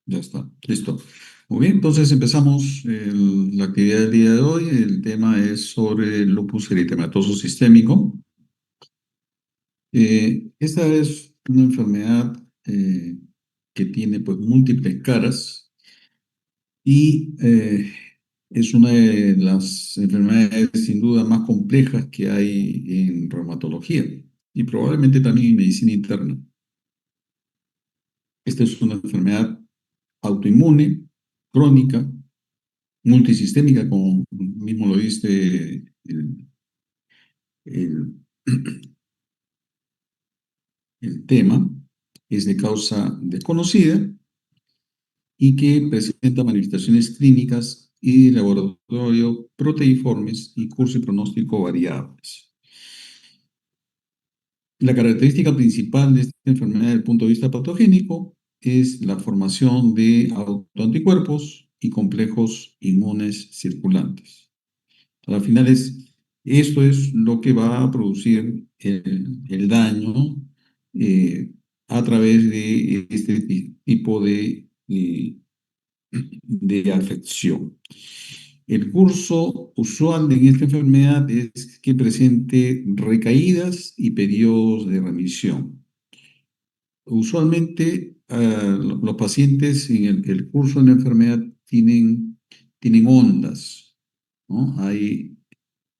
Ya está, listo. Muy bien, entonces empezamos la actividad del día de hoy. El tema es sobre el lupus eritematoso sistémico. Esta es una enfermedad que tiene pues múltiples caras y es una de las enfermedades sin duda más complejas que hay en reumatología y probablemente también en medicina interna. Esta es una enfermedad autoinmune, crónica, multisistémica, como mismo lo dice el- el tema, es de causa desconocida y que presenta manifestaciones clínicas y de laboratorio proteiformes y curso y pronóstico variables. La característica principal de esta enfermedad desde el punto de vista patogénico es la formación de autoanticuerpos y complejos inmunes circulantes. A la final esto es lo que va a producir el daño eh, a través de este tipo de afección. El curso usual de esta enfermedad es que presente recaídas y periodos de remisión. Usualmente, los pacientes en el curso de la enfermedad tienen ondas, ¿no? Hay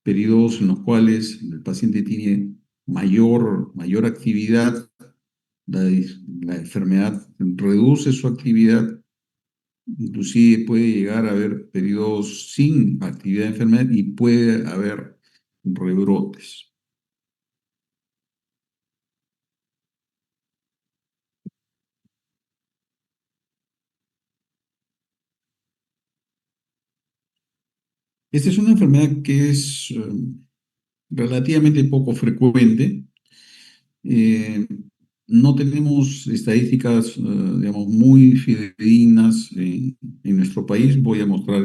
periodos en los cuales el paciente tiene mayor actividad, la, la enfermedad reduce su actividad, inclusive puede llegar a haber periodos sin actividad de enfermedad y puede haber rebrotes. Esta es una enfermedad que es relativamente poco frecuente. Eh, no tenemos estadísticas, digamos, muy fidedignas en nuestro país. Voy a mostrar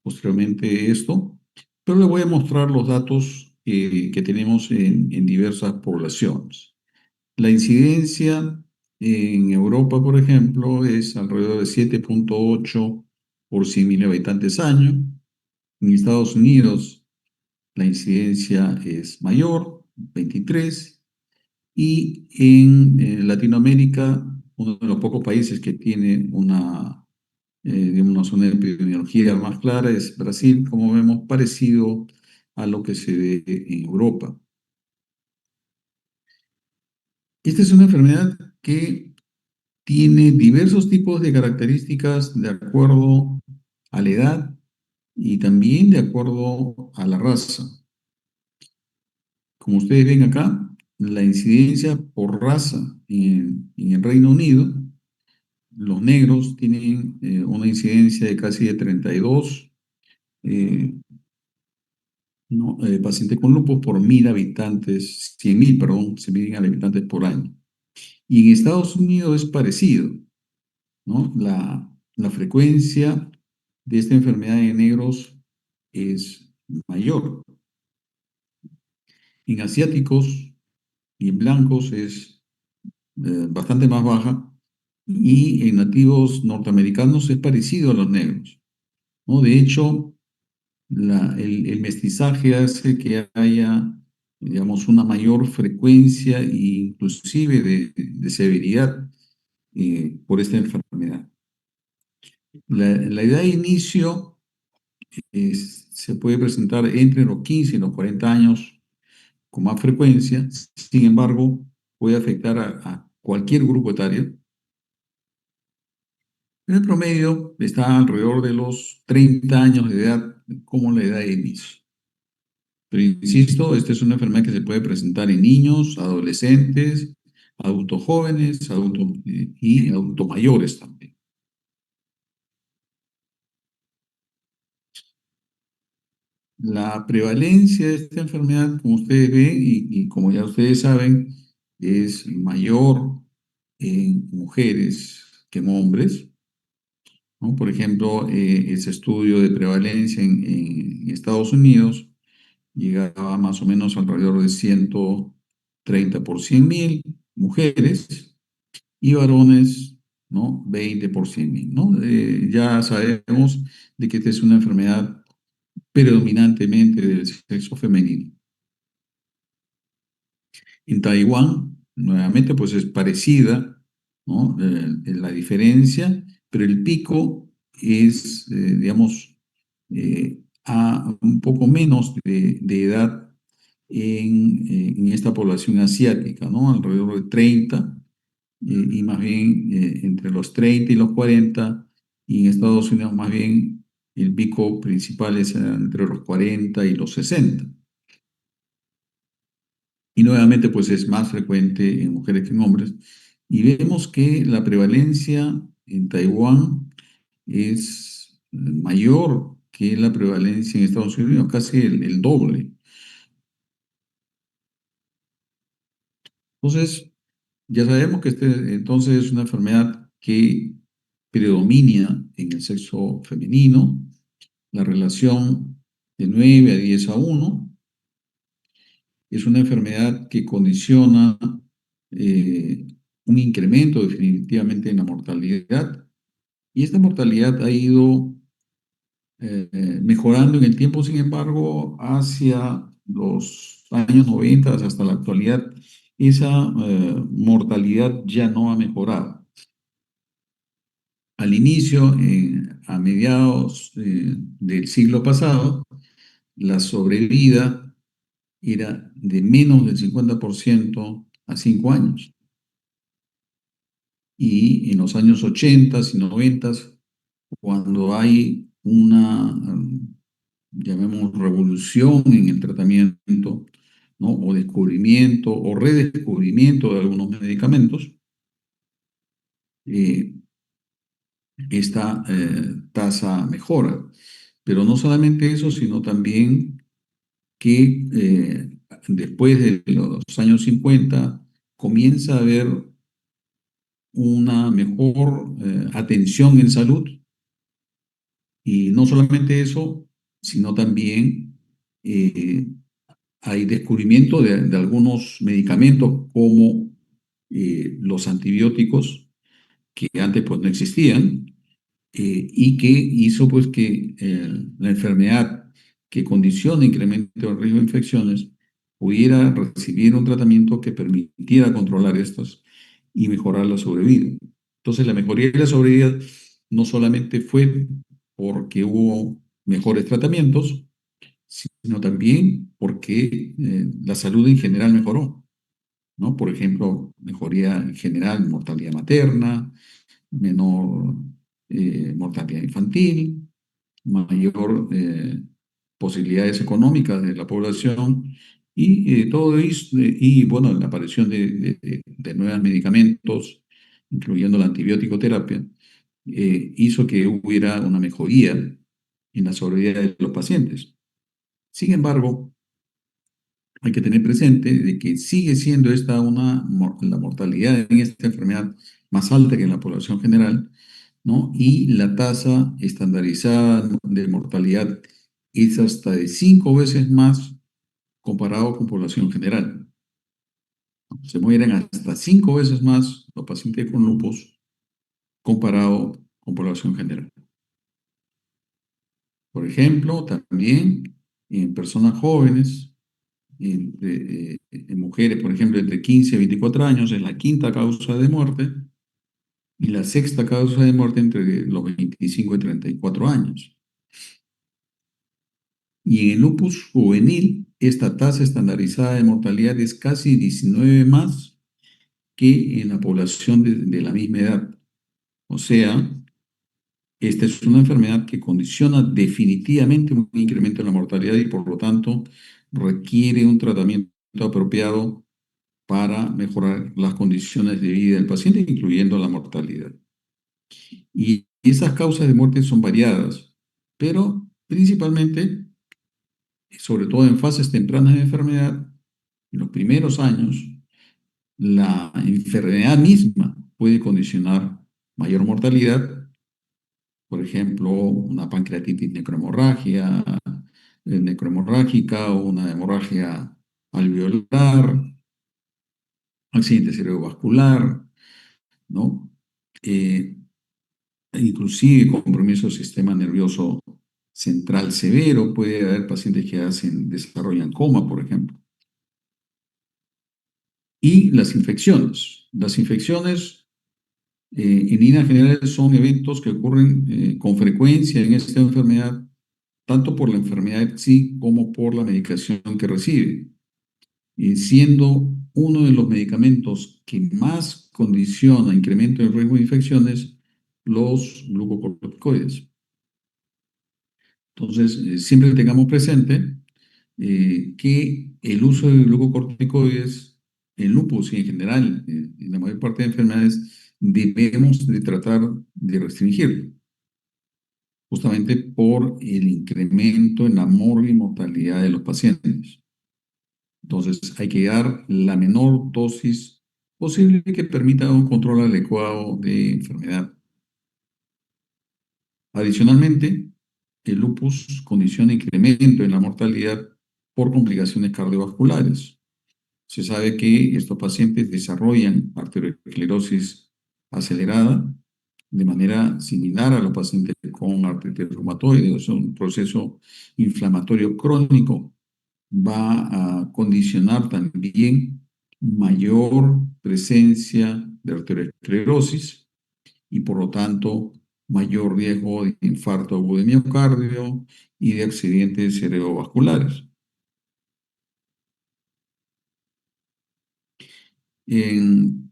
posteriormente esto, pero le voy a mostrar los datos que tenemos en diversas poblaciones. La incidencia en Europa, por ejemplo, es alrededor de 7,8 por 100.000 habitantes año. En Estados Unidos, la incidencia es mayor, 23. Y en Latinoamérica, uno de los pocos países que tiene digamos, una zona de epidemiología más clara es Brasil, como vemos, parecido a lo que se ve en Europa. Esta es una enfermedad que tiene diversos tipos de características de acuerdo a la edad y también de acuerdo a la raza. Como ustedes ven acá, la incidencia por raza en el Reino Unido. Los negros tienen una incidencia de casi de 32 eh, ¿no? Pacientes con lupus por 1.000 habitantes, 100.000, perdón, 100.000 habitantes por año. Y en Estados Unidos es parecido, ¿no? La frecuencia de esta enfermedad en negros es mayor. En asiáticos y en blancos es bastante más baja. Y en nativos norteamericanos es parecido a los negros, ¿no? De hecho, el mestizaje hace que haya, digamos, una mayor frecuencia e inclusive de severidad por esta enfermedad. La edad de inicio se puede presentar entre los 15 y los 40 años con más frecuencia. Sin embargo, puede afectar a cualquier grupo etario. En el promedio está alrededor de los 30 años de edad como la edad de inicio. Pero insisto, esta es una enfermedad que se puede presentar en niños, adolescentes, adultos jóvenes, adultos y adultos mayores también. La prevalencia de esta enfermedad, como ustedes ven y como ya ustedes saben, es mayor en mujeres que en hombres, ¿no? Por ejemplo, ese estudio de prevalencia en Estados Unidos llegaba más o menos alrededor de 130 por 100.000 mujeres y varones ¿no? 20 por 100.000, ¿no? Ya sabemos de que esta es una enfermedad predominantemente del sexo femenino. En Taiwán, nuevamente, pues es parecida, ¿no? La diferencia, pero el pico es, digamos, a un poco menos de edad en esta población asiática, ¿no? Alrededor de 30, y más bien entre los 30 y los 40, y en Estados Unidos más bien el pico principal es entre los 40 y los 60. Y nuevamente, pues es más frecuente en mujeres que en hombres. Y vemos que la prevalencia en Taiwán es mayor que la prevalencia en Estados Unidos, casi el doble. Entonces, ya sabemos que entonces es una enfermedad que predomina en el sexo femenino, la relación de 9 a 10 a 1. Es una enfermedad que condiciona eh, un incremento definitivamente en la mortalidad, y esta mortalidad ha ido mejorando en el tiempo. Sin embargo, hacia los años 90 hasta la actualidad, esa mortalidad ya no ha mejorado. Al inicio, a mediados del siglo pasado, la sobrevida era de menos del 50% a 5 años. Y en los años 80 y 90, cuando hay una, llamemos, revolución en el tratamiento, ¿no? O descubrimiento o redescubrimiento de algunos medicamentos, eh, esta tasa mejora. Pero no solamente eso, sino también que después de los años 50 comienza a haber una mejor atención en salud, y no solamente eso, sino también eh, hay descubrimiento de algunos medicamentos como los antibióticos, que antes pues no existían, y que hizo pues que la enfermedad que condiciona incremento del riesgo de infecciones pudiera recibir un tratamiento que permitiera controlar estos y mejorar la sobrevida. Entonces, la mejoría de la sobrevida no solamente fue porque hubo mejores tratamientos, sino también porque la salud en general mejoró, ¿no? Por ejemplo, mejoría en general, mortalidad materna, menor mortalidad infantil, mayor posibilidades económicas de la población, y todo eso, y bueno, la aparición de nuevos medicamentos, incluyendo la antibiótico terapia, hizo que hubiera una mejoría en la sobrevida de los pacientes. Sin embargo, hay que tener presente de que sigue siendo esta la mortalidad en esta enfermedad más alta que en la población general, ¿no? Y la tasa estandarizada de mortalidad es hasta de 5 veces más comparado con población general. Se mueren hasta 5 veces más los pacientes con lupus comparado con población general. Por ejemplo, también en personas jóvenes, en mujeres, por ejemplo, entre 15 y 24 años, es la quinta causa de muerte, y la sexta causa de muerte entre los 25 y 34 años. Y en el lupus juvenil, esta tasa estandarizada de mortalidad es casi 19 más que en la población de la misma edad. O sea, esta es una enfermedad que condiciona definitivamente un incremento en la mortalidad, y por lo tanto requiere un tratamiento apropiado para mejorar las condiciones de vida del paciente, incluyendo la mortalidad. Y esas causas de muerte son variadas, pero principalmente, sobre todo en fases tempranas de enfermedad, en los primeros años, la enfermedad misma puede condicionar mayor mortalidad. Por ejemplo, una pancreatitis necromorrágica, o una hemorragia alveolar, accidente cerebrovascular, ¿no? eh, inclusive compromiso del sistema nervioso central severo. Puede haber pacientes que desarrollan coma, por ejemplo. Y las infecciones. Las infecciones en líneas generales son eventos que ocurren con frecuencia en esta enfermedad, tanto por la enfermedad en sí como por la medicación que recibe, siendo uno de los medicamentos que más condiciona incremento del riesgo de infecciones los glucocorticoides. Entonces, siempre tengamos presente que el uso de glucocorticoides en lupus y en general en la mayor parte de enfermedades debemos de tratar de restringirlo, justamente por el incremento en la mortalidad de los pacientes. Entonces, hay que dar la menor dosis posible que permita un control adecuado de enfermedad. Adicionalmente, el lupus condiciona incremento en la mortalidad por complicaciones cardiovasculares. Se sabe que estos pacientes desarrollan arteriosclerosis acelerada de manera similar a los pacientes con artritis reumatoide. Es un proceso inflamatorio crónico. Va a condicionar también mayor presencia de arteriosclerosis y por lo tanto mayor riesgo de infarto agudo de miocardio y de accidentes cerebrovasculares. En,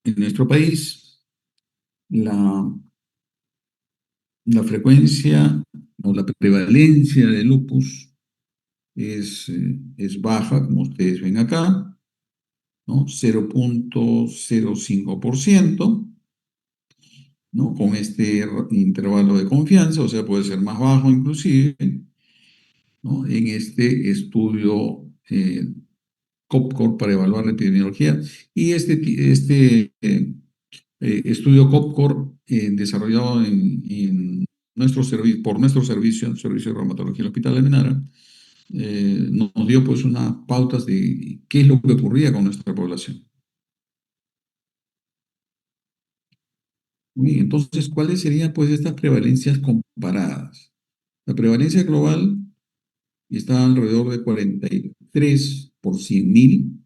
en nuestro país, la, la frecuencia o la prevalencia de lupus es baja, como ustedes ven acá, ¿no? 0,05%, ¿no? Con este intervalo de confianza, o sea, puede ser más bajo inclusive, ¿no? En este estudio COPCOR para evaluar la epidemiología. Y este estudio COPCOR desarrollado por nuestro servicio, el Servicio de Reumatología del Hospital de Menara, nos dio pues unas pautas de qué es lo que ocurría con nuestra población. Bien, entonces, ¿cuáles serían pues estas prevalencias comparadas? La prevalencia global está alrededor de 43 por 100.000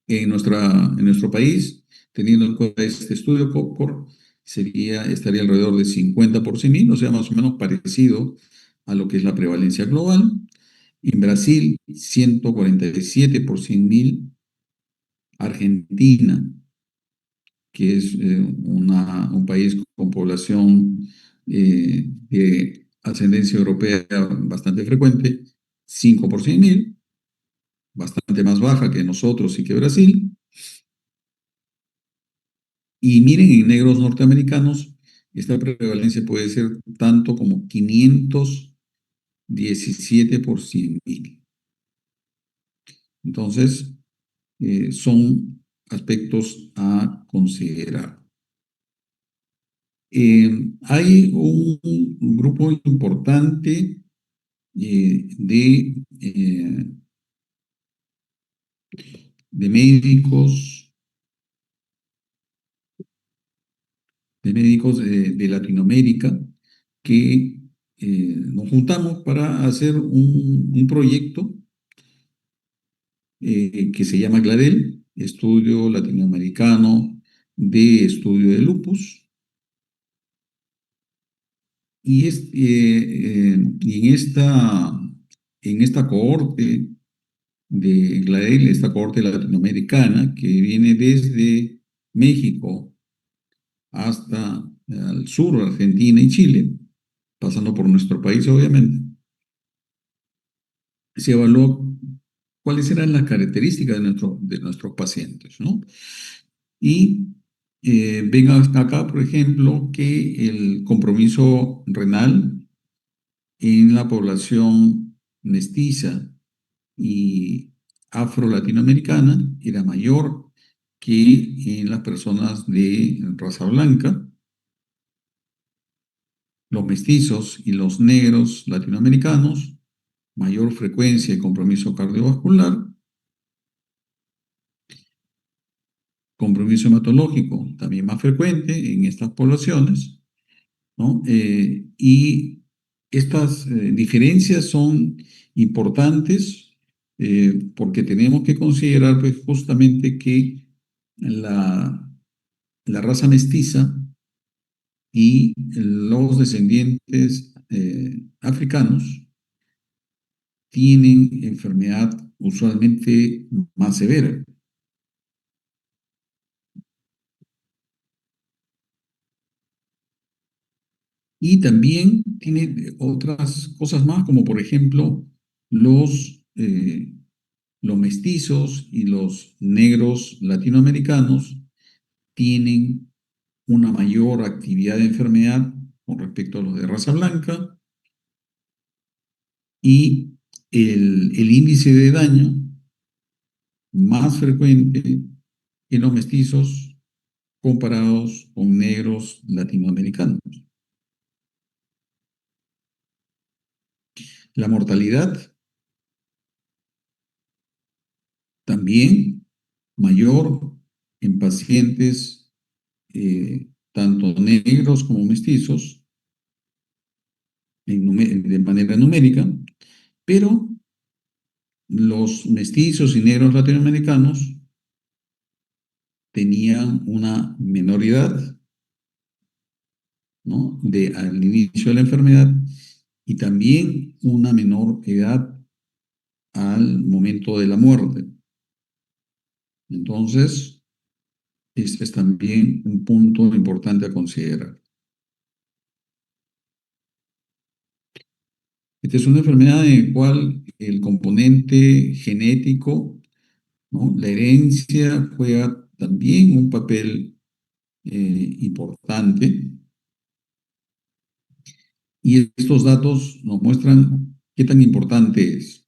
en nuestro país, teniendo en cuenta este estudio COPCOR, estaría alrededor de 50 por 100.000, o sea, más o menos parecido a lo que es la prevalencia global. En Brasil, 147 por 100.000. Argentina, que es un país con población de ascendencia europea bastante frecuente, 5 por 100.000, bastante más baja que nosotros y que Brasil. Y miren, en negros norteamericanos, esta prevalencia puede ser tanto como 517 por 100.000. Entonces, son aspectos a considerar. Hay un grupo importante eh, de, eh, de médicos, de Latinoamérica que nos juntamos para hacer un proyecto que se llama GLADEL, Estudio Latinoamericano de Estudio de Lupus. Y en esta cohorte de GLADEL, esta cohorte latinoamericana que viene desde México hasta el sur, Argentina y Chile, pasando por nuestro país obviamente, se evaluó cuáles eran las características de nuestros pacientes, ¿no? Y ven acá, por ejemplo, que el compromiso renal en la población mestiza y afro-latinoamericana era mayor que en las personas de raza blanca. Los mestizos y los negros latinoamericanos, mayor frecuencia y compromiso cardiovascular. compromiso hematológico también más frecuente en estas poblaciones, ¿no? Y estas diferencias son importantes porque tenemos que considerar pues, justamente que la, la raza mestiza y los descendientes africanos tienen enfermedad usualmente más severa. Y también tiene otras cosas más, como por ejemplo los mestizos y los negros latinoamericanos tienen una mayor actividad de enfermedad con respecto a los de raza blanca y el índice de daño más frecuente en los mestizos comparados con negros latinoamericanos. La mortalidad también mayor en pacientes tanto negros como mestizos de manera numérica, pero los mestizos y negros latinoamericanos tenían una menor edad, ¿no? Al inicio de la enfermedad y también una menor edad al momento de la muerte. Entonces, este es también un punto importante a considerar. Esta es una enfermedad en la cual el componente genético, ¿no? La herencia juega también un papel importante y estos datos nos muestran qué tan importante es.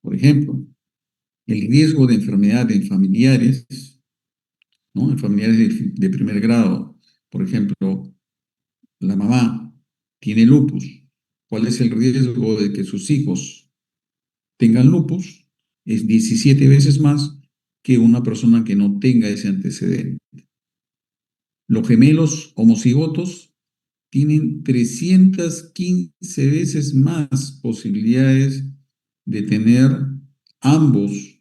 Por ejemplo, el riesgo de enfermedad en familiares, ¿no? En familiares de primer grado, por ejemplo, la mamá tiene lupus. ¿Cuál es el riesgo de que sus hijos tengan lupus? Es 17 veces más que una persona que no tenga ese antecedente. Los gemelos homocigotos tienen 315 veces más posibilidades de tener ambos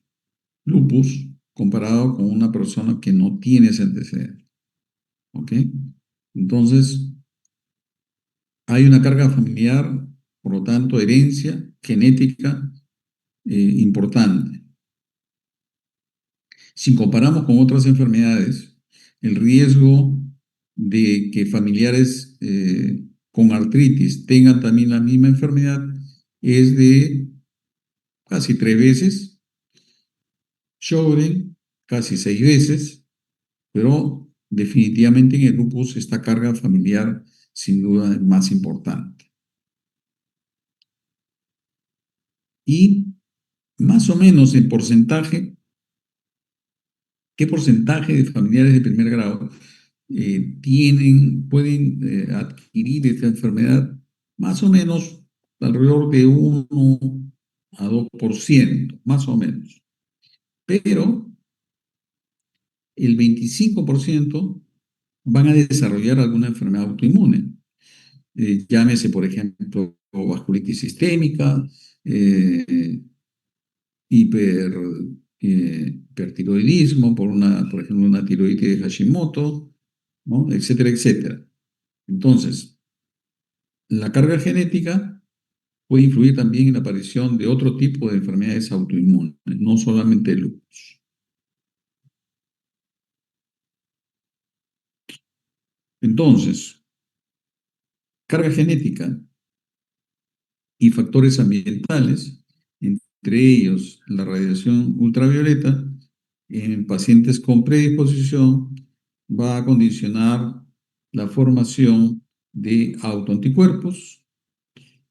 lupus comparado con una persona que no tiene ese antecedente. ¿Ok? Entonces, hay una carga familiar, por lo tanto, herencia genética importante. Si comparamos con otras enfermedades, el riesgo de que familiares con artritis tengan también la misma enfermedad es de casi 3 veces, Sjögren casi 6 veces, pero definitivamente en el lupus esta carga familiar sin duda es más importante. Y más o menos en porcentaje, ¿qué porcentaje de familiares de primer grado pueden adquirir esta enfermedad? Más o menos alrededor de 1 a 2%, más o menos. Pero el 25% van a desarrollar alguna enfermedad autoinmune. Llámese, por ejemplo, vasculitis sistémica, eh, hiper, hipertiroidismo, por ejemplo, una tiroides de Hashimoto, ¿no? Etcétera, etcétera. Entonces, la carga genética puede influir también en la aparición de otro tipo de enfermedades autoinmunes, no solamente el lupus. Entonces, carga genética y factores ambientales, entre ellos la radiación ultravioleta, en pacientes con predisposición va a condicionar la formación de autoanticuerpos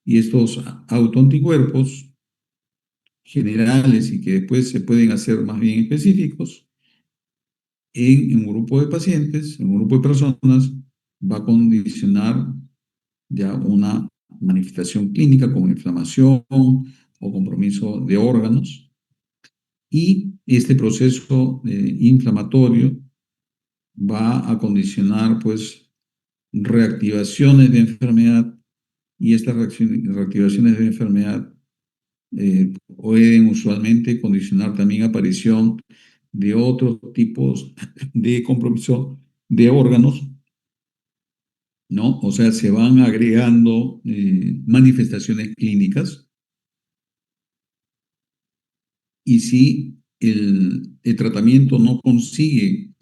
y estos autoanticuerpos generales y que después se pueden hacer más bien específicos en un grupo de pacientes, en un grupo de personas, va a condicionar ya una manifestación clínica como inflamación o compromiso de órganos. Y este proceso inflamatorio va a condicionar pues reactivaciones de enfermedad y estas reactivaciones de enfermedad pueden usualmente condicionar también aparición de otros tipos de compromiso de órganos, ¿no? O sea, se van agregando manifestaciones clínicas y si el tratamiento no consigue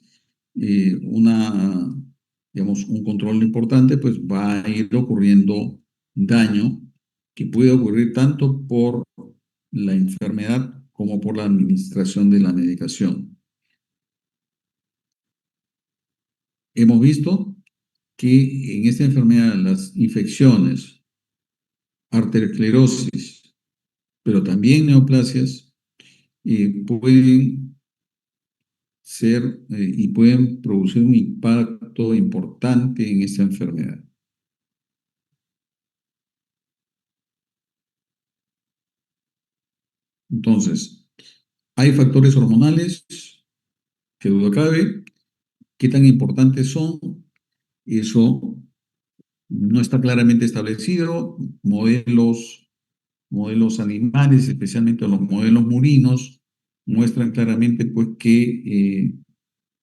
digamos, un control importante, pues va a ir ocurriendo daño que puede ocurrir tanto por la enfermedad como por la administración de la medicación. Hemos visto que en esta enfermedad las infecciones, arteriosclerosis, pero también neoplasias, pueden ser y pueden producir un impacto importante en esta enfermedad. Entonces, hay factores hormonales, que duda cabe, qué tan importantes son, eso no está claramente establecido. Modelos animales, especialmente los modelos murinos, muestran claramente pues, que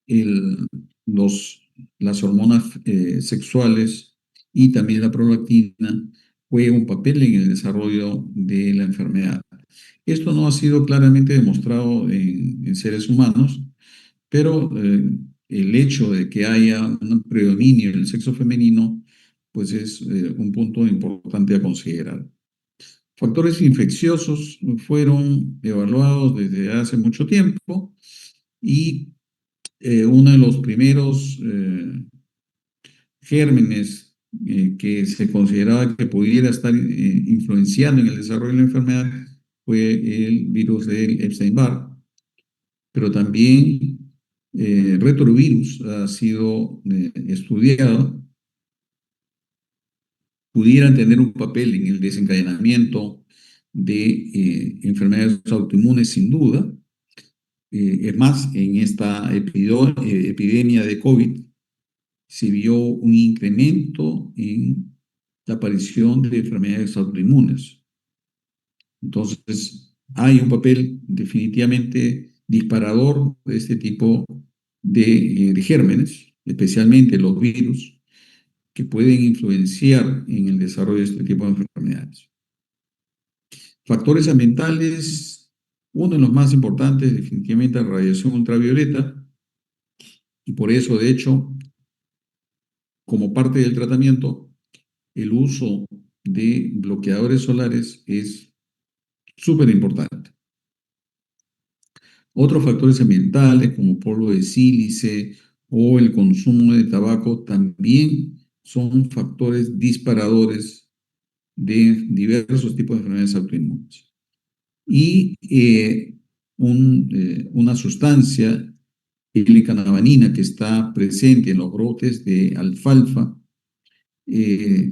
el- los, las hormonas sexuales y también la prolactina juegan un papel en el desarrollo de la enfermedad. Esto no ha sido claramente demostrado en seres humanos, pero el hecho de que haya un predominio del sexo femenino, pues es un punto importante a considerar. Factores infecciosos fueron evaluados desde hace mucho tiempo y uno de los primeros gérmenes que se consideraba que pudiera estar influenciando en el desarrollo de la enfermedad fue el virus del Epstein-Barr, pero también retrovirus ha sido estudiado, pudieran tener un papel en el desencadenamiento de enfermedades autoinmunes sin duda. Es más, en esta epidemia de COVID se vio un incremento en la aparición de enfermedades autoinmunes. Entonces, hay un papel definitivamente disparador de este tipo de gérmenes, especialmente los virus, que pueden influenciar en el desarrollo de este tipo de enfermedades. Factores ambientales, uno de los más importantes, definitivamente la radiación ultravioleta, y por eso, de hecho, como parte del tratamiento, el uso de bloqueadores solares es súper importante. Otros factores ambientales como polvo de sílice o el consumo de tabaco también son factores disparadores de diversos tipos de enfermedades autoinmunes. Y una sustancia, L-cannabinina, que está presente en los brotes de alfalfa,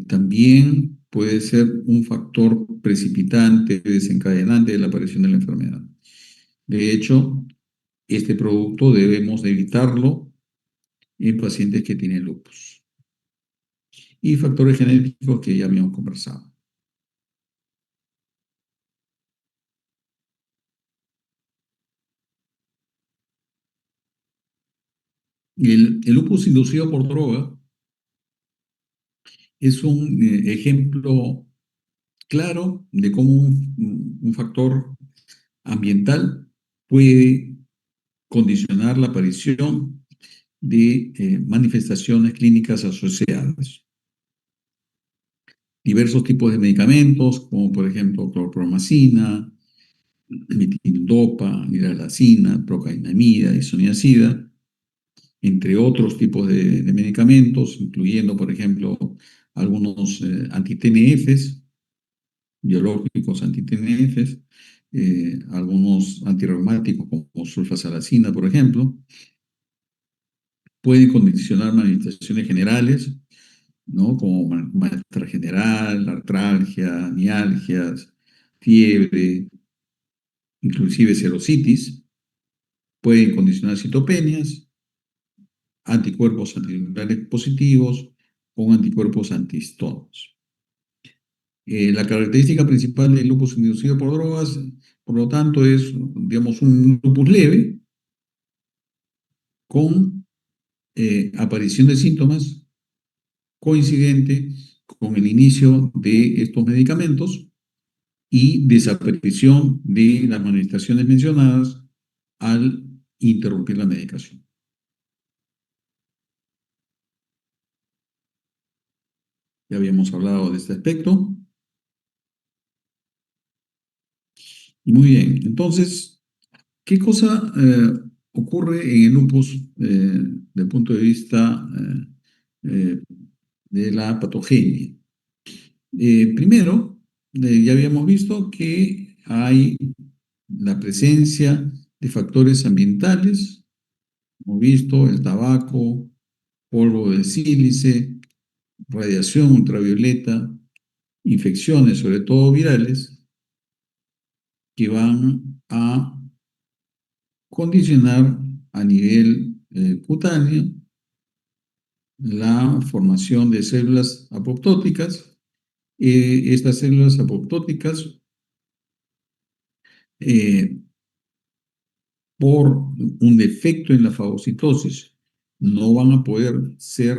también puede ser un factor precipitante, desencadenante de la aparición de la enfermedad. De hecho, este producto debemos de evitarlo en pacientes que tienen lupus. Y factores genéticos que ya habíamos conversado. El lupus inducido por droga es un ejemplo claro de cómo un factor ambiental puede condicionar la aparición de manifestaciones clínicas asociadas. Diversos tipos de medicamentos, como por ejemplo clorpromacina, metildopa, hidralazina, procainamida, isoniazida, entre otros tipos de medicamentos, incluyendo, por ejemplo, algunos anti-TNFs, biológicos anti-TNFs, algunos antirreumáticos como sulfasalacina, por ejemplo, pueden condicionar manifestaciones generales, ¿no? Como malestar general, artralgia, mialgias, fiebre, inclusive serositis, pueden condicionar citopenias, anticuerpos antivirales positivos con anticuerpos antihistonos. La característica principal del lupus inducido por drogas, por lo tanto, es, digamos, un lupus leve con aparición de síntomas coincidente con el inicio de estos medicamentos y desaparición de las manifestaciones mencionadas al interrumpir la medicación. Ya habíamos hablado de este aspecto. Muy bien, entonces, ¿qué cosa ocurre en el lupus desde el punto de vista eh, de la patogenia? Primero, ya habíamos visto que hay la presencia de factores ambientales, hemos visto el tabaco, polvo de sílice, radiación ultravioleta, infecciones, sobre todo virales, que van a condicionar a nivel cutáneo la formación de células apoptóticas. Estas células apoptóticas, eh, por un defecto en la fagocitosis, no van a poder ser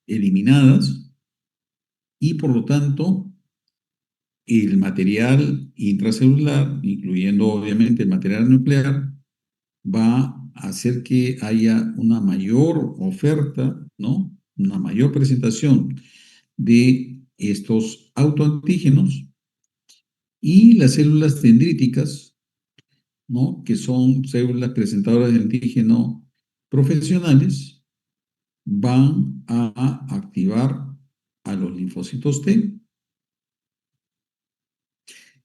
eliminadas y por lo tanto el material intracelular, incluyendo obviamente el material nuclear, va a hacer que haya una mayor oferta, ¿no? Una mayor presentación de estos autoantígenos y las células dendríticas, ¿no? Que son células presentadoras de antígeno profesionales, van a activar a los linfocitos T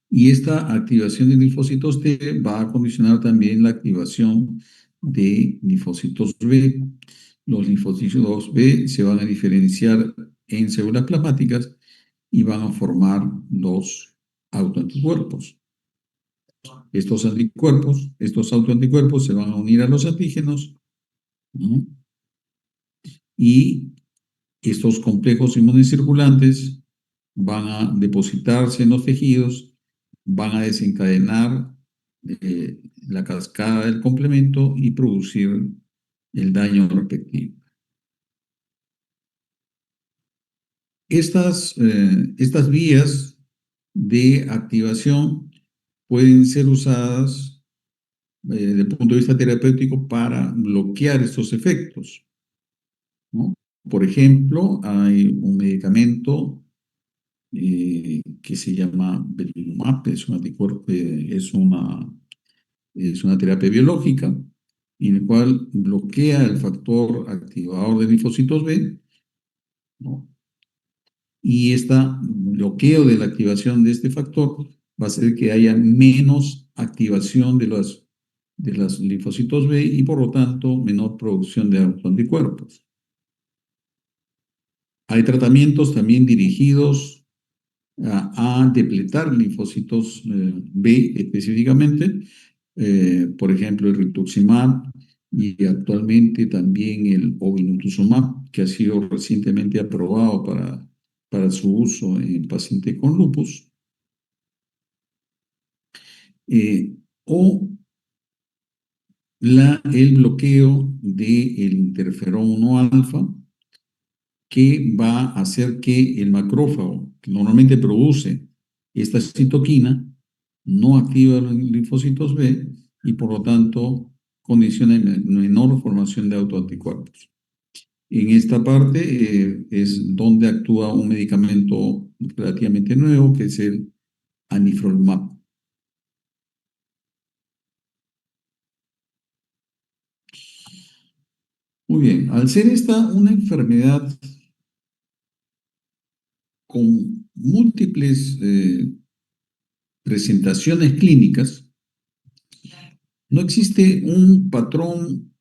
y esta activación de linfocitos T va a condicionar también la activación de linfocitos B. Los linfocitos B se van a diferenciar en células plasmáticas y van a formar los autoanticuerpos. Estos anticuerpos, estos autoanticuerpos se van a unir a los antígenos, ¿no? Y estos complejos inmunocirculantes van a depositarse en los tejidos, van a desencadenar la cascada del complemento y producir el daño respectivo. Estas vías de activación pueden ser usadas desde el punto de vista terapéutico para bloquear estos efectos, ¿no? Por ejemplo, hay un medicamento que se llama belimumab, es un anticuerpo, es una terapia biológica, en el cual bloquea el factor activador de linfocitos B, ¿no? Y este bloqueo de la activación de este factor va a hacer que haya menos activación de los linfocitos B y por lo tanto menor producción de autoanticuerpos. Hay tratamientos también dirigidos a depletar linfocitos B específicamente, por ejemplo el rituximab y actualmente también el obinutuzumab, que ha sido recientemente aprobado para su uso en pacientes con lupus, o el bloqueo del interferón 1 alfa, que va a hacer que el macrófago, que normalmente produce esta citoquina, no activa los linfocitos B y por lo tanto condiciona menor formación de autoanticuerpos. En esta parte es donde actúa un medicamento relativamente nuevo que es el anifrolumab. Muy bien, al ser esta una enfermedad con múltiples presentaciones clínicas, no existe un patrón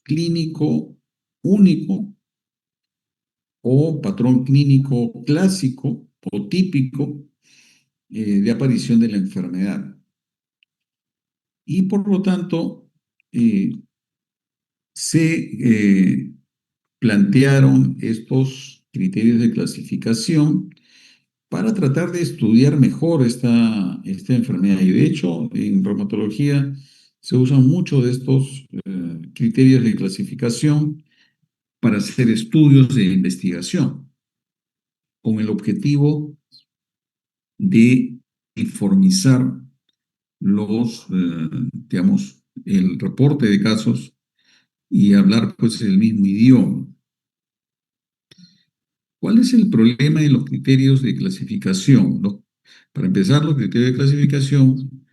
clínico único o patrón clínico clásico o típico de aparición de la enfermedad. Y por lo tanto, se plantearon estos criterios de clasificación para tratar de estudiar mejor esta enfermedad. Y de hecho, en reumatología se usan mucho de estos criterios de clasificación para hacer estudios de investigación, con el objetivo de uniformizar digamos, el reporte de casos y hablar pues el mismo idioma. ¿Cuál es el problema de los criterios de clasificación? Para empezar, los criterios de clasificación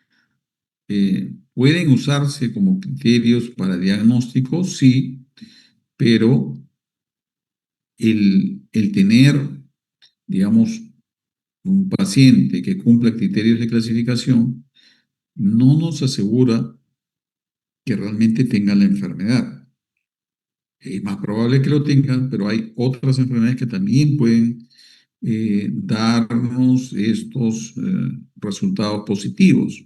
pueden usarse como criterios para diagnóstico, sí, pero el tener, digamos, un paciente que cumpla criterios de clasificación no nos asegura que realmente tenga la enfermedad. Es más probable que lo tengan, pero hay otras enfermedades que también pueden darnos estos resultados positivos.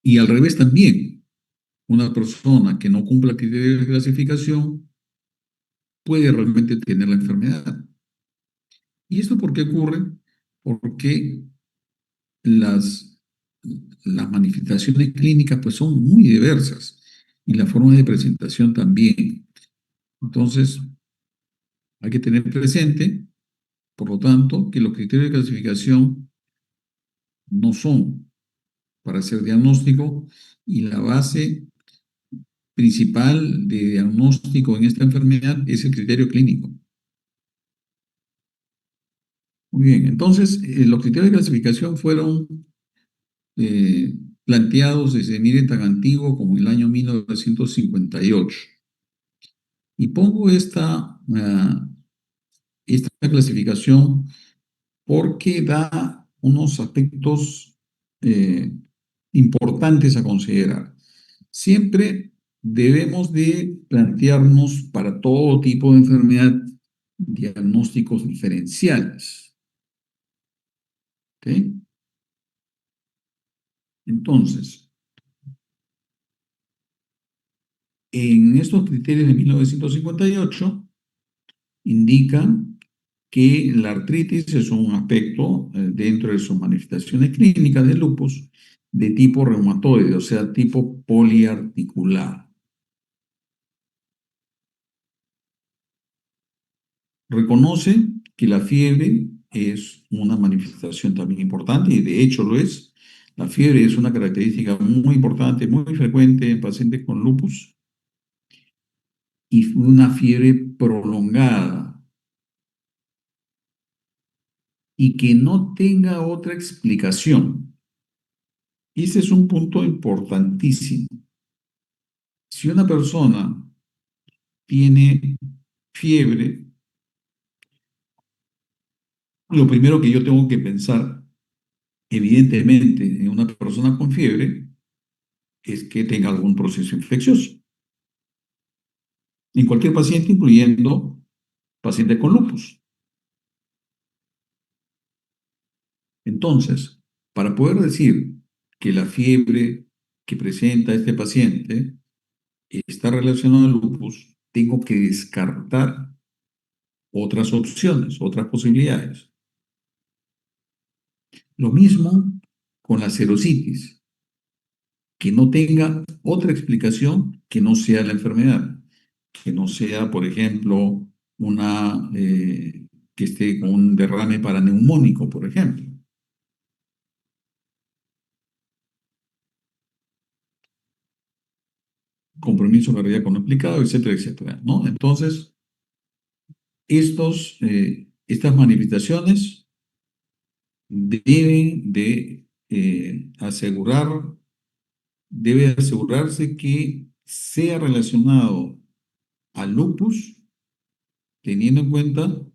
Y al revés también, una persona que no cumpla criterios de clasificación puede realmente tener la enfermedad. ¿Y esto por qué ocurre? Porque las, las manifestaciones clínicas pues son muy diversas y la forma de presentación también. Entonces, hay que tener presente, por lo tanto, que los criterios de clasificación no son para hacer diagnóstico y la base principal de diagnóstico en esta enfermedad es el criterio clínico. Muy bien, entonces los criterios de clasificación fueron eh, planteados desde miren tan antiguo como el año 1958. Y pongo esta clasificación porque da unos aspectos eh, importantes a considerar. Siempre debemos de plantearnos para todo tipo de enfermedad diagnósticos diferenciales. ¿Ok? Entonces, en estos criterios de 1958 indican que la artritis es un aspecto dentro de sus manifestaciones clínicas del lupus de tipo reumatoide, o sea, tipo poliarticular. Reconoce que la fiebre es una manifestación también importante y de hecho lo es. La fiebre es una característica muy importante, muy frecuente en pacientes con lupus y una fiebre prolongada y que no tenga otra explicación. Ese es un punto importantísimo. Si una persona tiene fiebre, lo primero que yo tengo que pensar, evidentemente, en una persona con fiebre, es que tenga algún proceso infeccioso. En cualquier paciente, incluyendo paciente con lupus. Entonces, para poder decir que la fiebre que presenta este paciente está relacionada al lupus, tengo que descartar otras opciones, otras posibilidades. Lo mismo con la serositis, que no tenga otra explicación que no sea la enfermedad, que no sea, por ejemplo, que esté con un derrame paraneumónico, por ejemplo. Compromiso cardíaco no explicado, etcétera, etcétera, ¿no? Entonces, estas manifestaciones deben de debe asegurarse que sea relacionado al lupus, teniendo en cuenta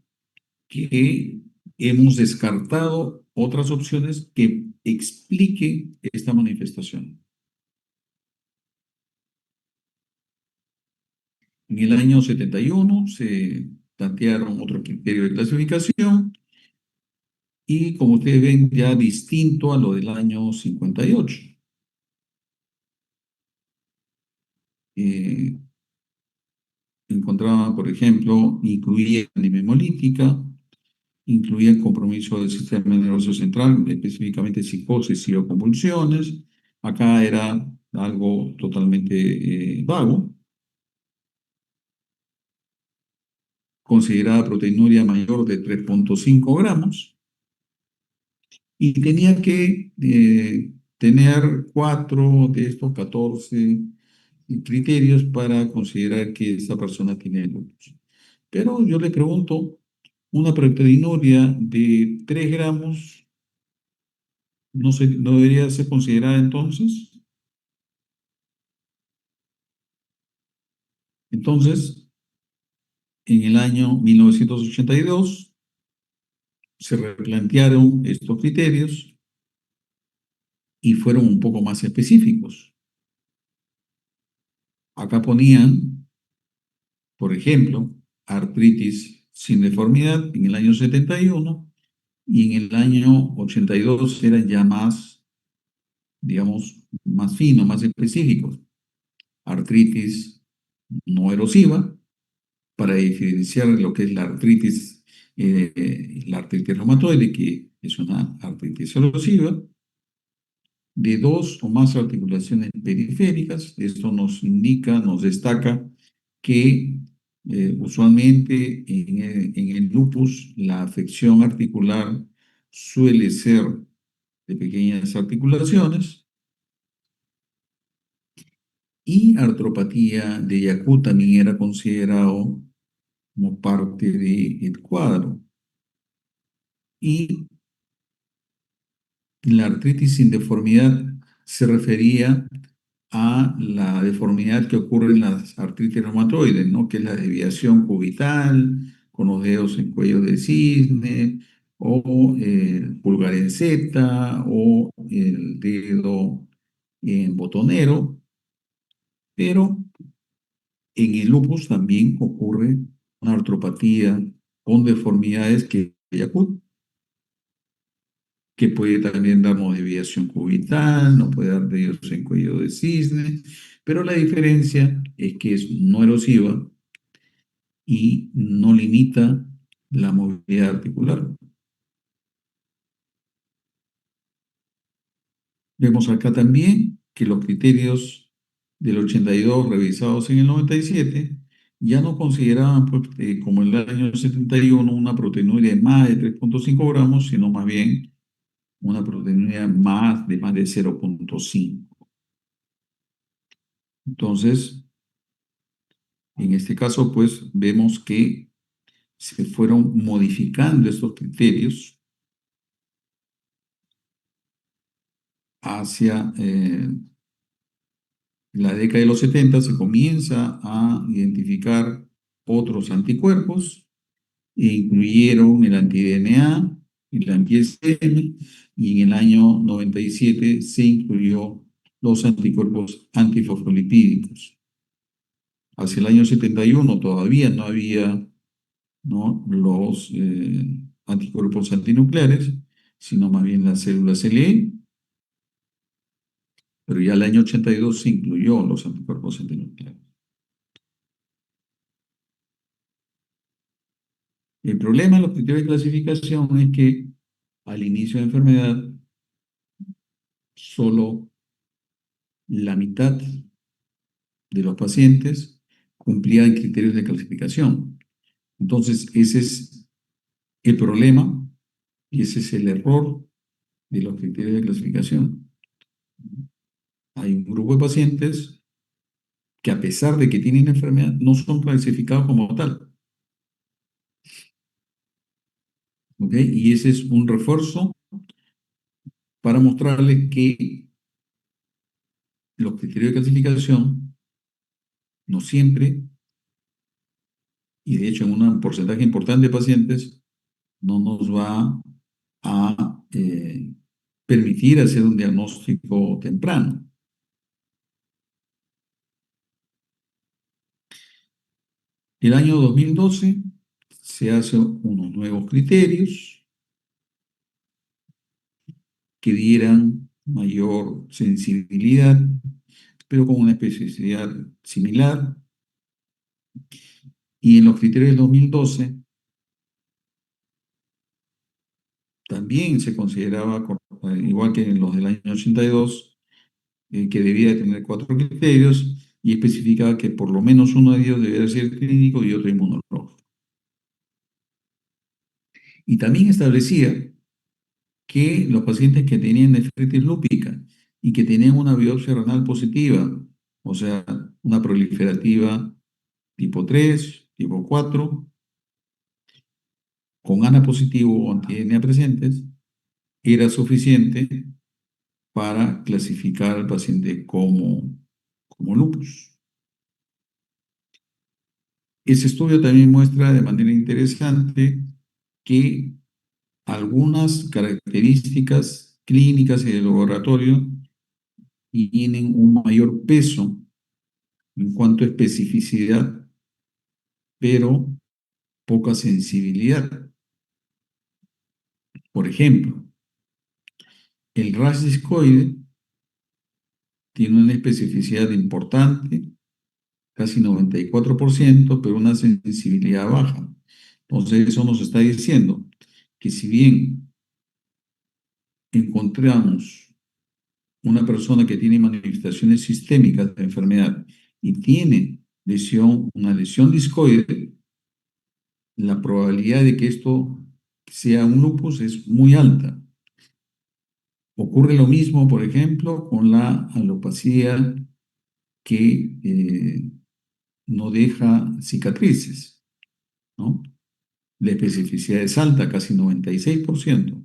que hemos descartado otras opciones que expliquen esta manifestación. En el año 71 se plantearon otro criterio de clasificación y como ustedes ven ya distinto a lo del año 58. eh, encontraba, por ejemplo, incluía anemia hemolítica, incluía el compromiso del sistema nervioso central, específicamente psicosis y o convulsiones. Acá era algo totalmente vago, considerada proteinuria mayor de 3,5 gramos y tenía que tener 4 de estos 14 criterios para considerar que esta persona tiene lupus. Pero yo le pregunto, una proteinuria de 3 gramos no debería ser considerada entonces. Entonces, en el año 1982 se replantearon estos criterios y fueron un poco más específicos. Acá ponían, por ejemplo, artritis sin deformidad en el año 71 y en el año 82 eran ya más, digamos, más finos, más específicos. Artritis no erosiva, para diferenciar lo que es la artritis reumatoide, que es una artritis erosiva, de dos o más articulaciones periféricas. Esto nos indica, nos destaca que usualmente en el lupus la afección articular suele ser de pequeñas articulaciones y artropatía de Yaku también era considerado como parte del cuadro. Y la artritis sin deformidad se refería a la deformidad que ocurre en las artritis reumatoides, ¿no? Que es la desviación cubital, con los dedos en cuello de cisne, o el pulgar en Z, o el dedo en botonero, pero en el lupus también ocurre una artropatía con deformidades que que puede también darnos desviación cubital, nos puede dar dedos en cuello de cisne, pero la diferencia es que es no erosiva y no limita la movilidad articular. Vemos acá también que los criterios del 82 revisados en el 97 ya no consideraban, pues, como en el año 71, una proteinuria de más de 3,5 gramos, sino más bien una proteinuria más de 0,5. Entonces, en este caso, pues vemos que se fueron modificando estos criterios hacia la década de los 70. Se comienza a identificar otros anticuerpos e incluyeron el anti-DNA y el anti-SM, y en el año 97 se incluyó los anticuerpos antifosfolipídicos. Hacia el año 71 todavía no había, ¿no?, los anticuerpos antinucleares, sino más bien las células LE, pero ya el año 82 se incluyó los anticuerpos antinucleares. El problema de los criterios de clasificación es que al inicio de la enfermedad, solo la mitad de los pacientes cumplían criterios de clasificación. Entonces, ese es el problema y ese es el error de los criterios de clasificación. Hay un grupo de pacientes que, a pesar de que tienen la enfermedad, no son clasificados como tal. ¿Ok? Y ese es un refuerzo para mostrarles que los criterios de clasificación no siempre, y de hecho en un porcentaje importante de pacientes, no nos va a permitir hacer un diagnóstico temprano. El año 2012 se hacen unos nuevos criterios que dieran mayor sensibilidad, pero con una especificidad similar. Y en los criterios del 2012 también se consideraba, igual que en los del año 82, que debía tener cuatro criterios y especificaba que por lo menos uno de ellos debía ser clínico y otro inmunológico. Y también establecía que los pacientes que tenían nefritis lúpica y que tenían una biopsia renal positiva, o sea, una proliferativa tipo 3, tipo 4, con ANA positivo o anti-DNA presentes, era suficiente para clasificar al paciente como lupus. Ese estudio también muestra de manera interesante que algunas características clínicas y de laboratorio tienen un mayor peso en cuanto a especificidad, pero poca sensibilidad. Por ejemplo, el rash discoide tiene una especificidad importante, casi 94%, pero una sensibilidad baja. Entonces, eso nos está diciendo que si bien encontramos una persona que tiene manifestaciones sistémicas de enfermedad y tiene una lesión discoide, la probabilidad de que esto sea un lupus es muy alta. Ocurre lo mismo, por ejemplo, con la alopecia que no deja cicatrices, ¿no? La especificidad es alta, casi 96%,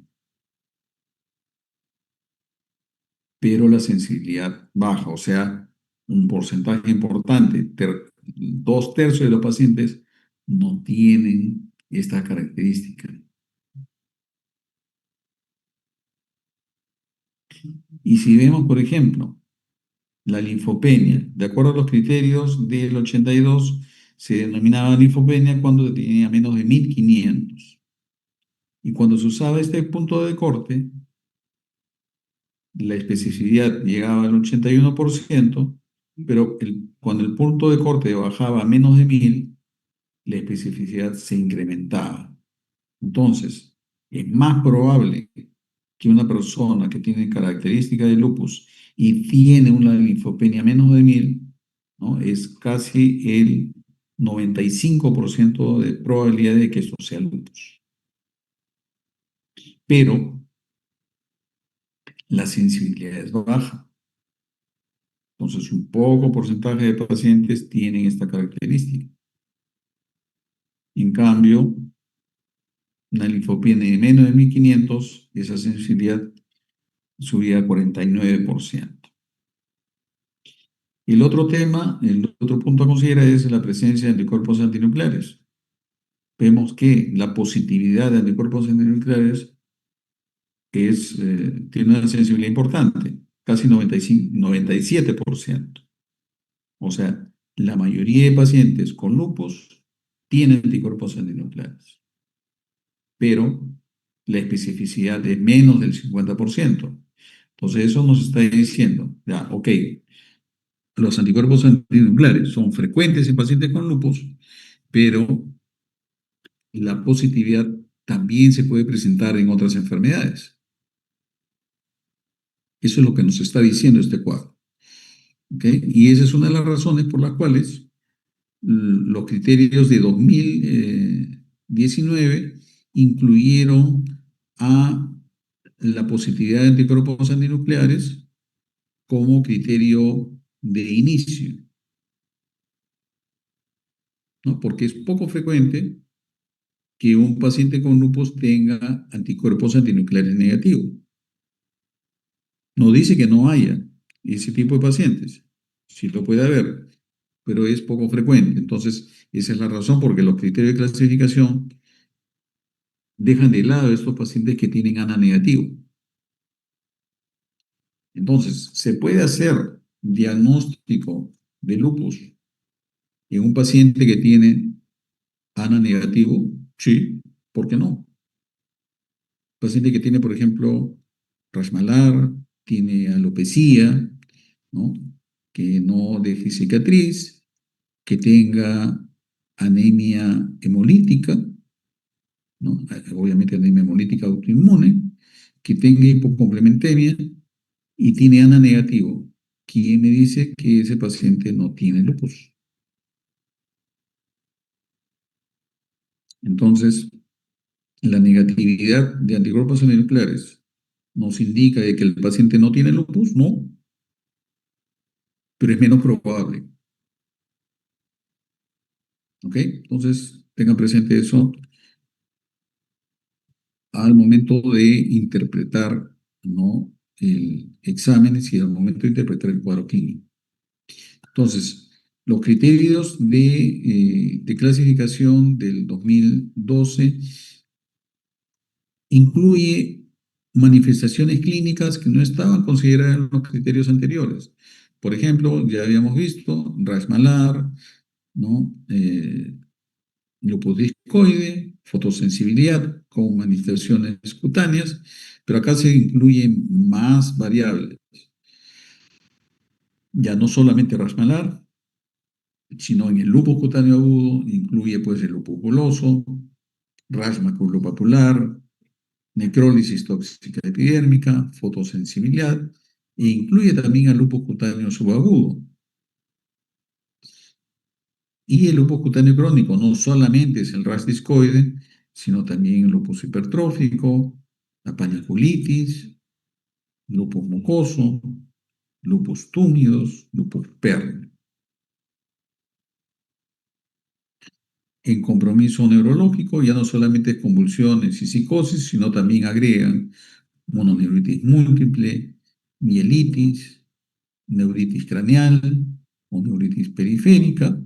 pero la sensibilidad baja, o sea, un porcentaje importante, 2/3 de los pacientes no tienen esta característica. Y si vemos, por ejemplo, la linfopenia, de acuerdo a los criterios del 82, se denominaba linfopenia cuando tenía menos de 1500. Y cuando se usaba este punto de corte, la especificidad llegaba al 81%, pero cuando el punto de corte bajaba a menos de 1000, la especificidad se incrementaba. Entonces, es más probable que una persona que tiene características de lupus y tiene una linfopenia menos de 1000, ¿no? Es casi el 95% de probabilidad de que esto sea lupus. Pero la sensibilidad es baja. Entonces, un poco porcentaje de pacientes tienen esta característica. En cambio, una linfopenia de menos de 1500, esa sensibilidad subía a 49%. El otro punto a considerar es la presencia de anticuerpos antinucleares. Vemos que la positividad de anticuerpos antinucleares tiene una sensibilidad importante, casi 95, 97%. O sea, la mayoría de pacientes con lupus tienen anticuerpos antinucleares, pero la especificidad es menos del 50%. Entonces, eso nos está diciendo, ya, ok, los anticuerpos antinucleares son frecuentes en pacientes con lupus, pero la positividad también se puede presentar en otras enfermedades. Eso es lo que nos está diciendo este cuadro. ¿Okay? Y esa es una de las razones por las cuales los criterios de 2019 incluyeron a la positividad de anticuerpos antinucleares como criterio de inicio, ¿no? Porque es poco frecuente que un paciente con lupus tenga anticuerpos antinucleares negativos. No dice que no haya ese tipo de pacientes, sí lo puede haber, pero es poco frecuente. Entonces, esa es la razón porque los criterios de clasificación dejan de lado a estos pacientes que tienen ANA negativo. Entonces, ¿se puede hacer diagnóstico de lupus en un paciente que tiene ANA negativo? Sí, ¿por qué no? Paciente que tiene, por ejemplo, Rash malar, tiene alopecia, ¿no? que no deje cicatriz, que tenga anemia hemolítica, ¿no? Obviamente anemia hemolítica autoinmune, que tenga hipocomplementemia y tiene ANA negativo. ¿Quién me dice que ese paciente no tiene lupus? Entonces, la negatividad de anticuerpos nucleares nos indica de que el paciente no tiene lupus, no, pero es menos probable. ¿Ok? Entonces, tengan presente eso al momento de interpretar, ¿no? El examen y al momento de interpretar el cuadro clínico. Entonces, los criterios de clasificación del 2012 incluye manifestaciones clínicas que no estaban consideradas en los criterios anteriores. Por ejemplo, ya habíamos visto rash malar, ¿no? Lupus discoide, fotosensibilidad con manifestaciones cutáneas, pero acá se incluyen más variables. Ya no solamente rash malar, sino en el lupus cutáneo agudo incluye pues el lupus buloso, rash maculopapular, necrólisis tóxica epidérmica, fotosensibilidad, e incluye también al lupus cutáneo subagudo. Y el lupus cutáneo crónico no solamente es el rash discoide, sino también el lupus hipertrófico, la paniculitis, lupus mucoso, lupus túmidos, lupus pérreo. En compromiso neurológico ya no solamente es convulsiones y psicosis, sino también agregan mononeuritis múltiple, mielitis, neuritis craneal o neuritis periférica,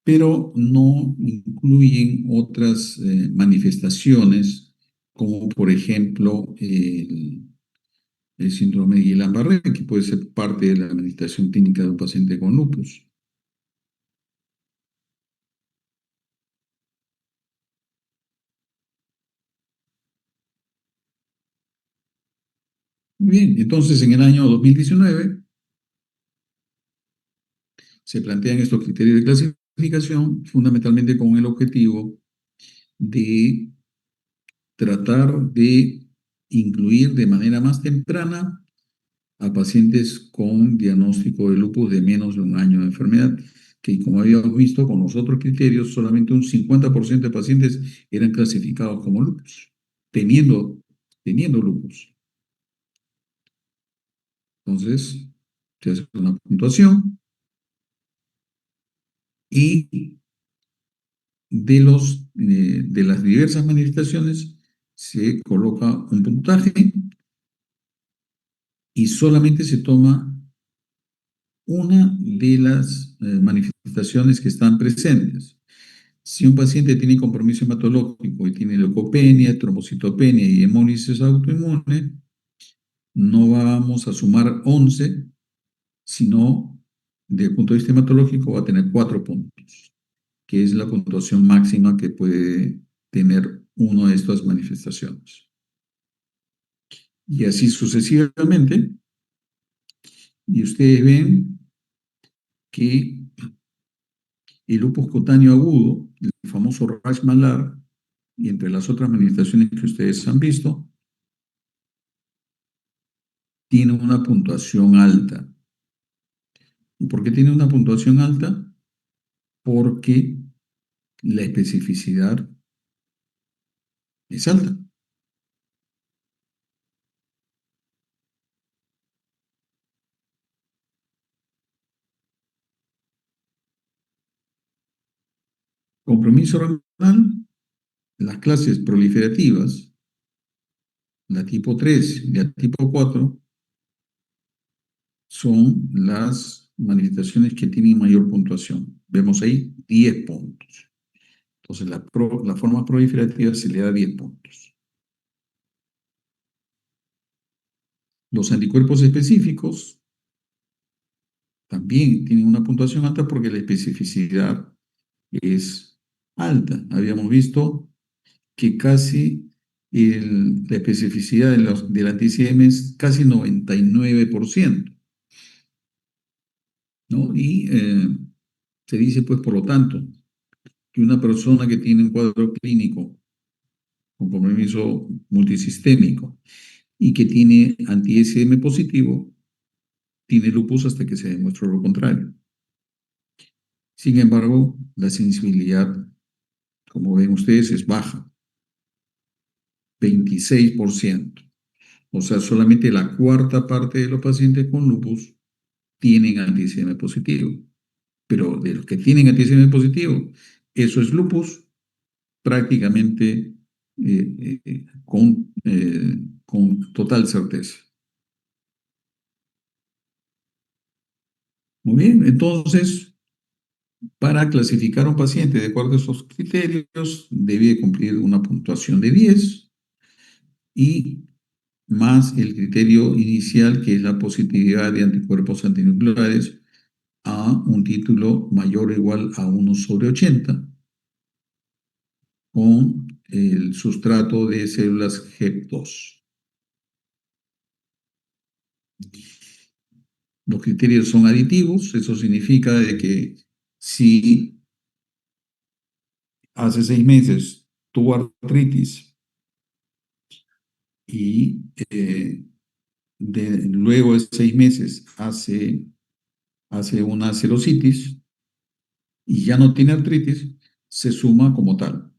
pero no incluyen otras manifestaciones, como por ejemplo el síndrome de Guillain-Barré, que puede ser parte de la manifestación clínica de un paciente con lupus. Bien, entonces en el año 2019 se plantean estos criterios de clasificación fundamentalmente con el objetivo de tratar de incluir de manera más temprana a pacientes con diagnóstico de lupus de menos de un año de enfermedad, que como habíamos visto con los otros criterios, solamente un 50% de pacientes eran clasificados como lupus, teniendo, teniendo lupus. Entonces, se hace una puntuación y de las diversas manifestaciones se coloca un puntaje y solamente se toma una de las manifestaciones que están presentes. Si un paciente tiene compromiso hematológico y tiene leucopenia, trombocitopenia y hemólisis autoinmune, no vamos a sumar 11, sino desde el punto de vista hematológico va a tener 4 puntos, que es la puntuación máxima que puede tener una de estas manifestaciones. Y así sucesivamente, y ustedes ven que el lupus cutáneo agudo, el famoso rash malar, y entre las otras manifestaciones que ustedes han visto, tiene una puntuación alta. ¿Y por qué tiene una puntuación alta? Porque la especificidad es alta. Compromiso renal, las clases proliferativas, la tipo 3 y la tipo 4, son las manifestaciones que tienen mayor puntuación. Vemos ahí 10 puntos. Entonces, la forma proliferativa se le da 10 puntos. Los anticuerpos específicos también tienen una puntuación alta porque la especificidad es alta. Habíamos visto que casi la especificidad del anti-IgM es casi 99%, ¿no? Y se dice, pues, por lo tanto, que una persona que tiene un cuadro clínico con compromiso multisistémico y que tiene anti-IgM positivo, tiene lupus hasta que se demuestre lo contrario. Sin embargo, la sensibilidad, como ven ustedes, es baja, 26%. O sea, solamente la cuarta parte de los pacientes con lupus tienen anti-IgM positivo. Pero de los que tienen anti-IgM positivo, eso es lupus prácticamente con total certeza. Muy bien, entonces, para clasificar a un paciente de acuerdo a esos criterios, debe cumplir una puntuación de 10 y más el criterio inicial, que es la positividad de anticuerpos antinucleares a un título mayor o igual a 1/80, con el sustrato de células HEP2. Los criterios son aditivos, eso significa de que si hace 6 meses tuvo artritis y luego de 6 meses hace una serositis y ya no tiene artritis, se suma como tal,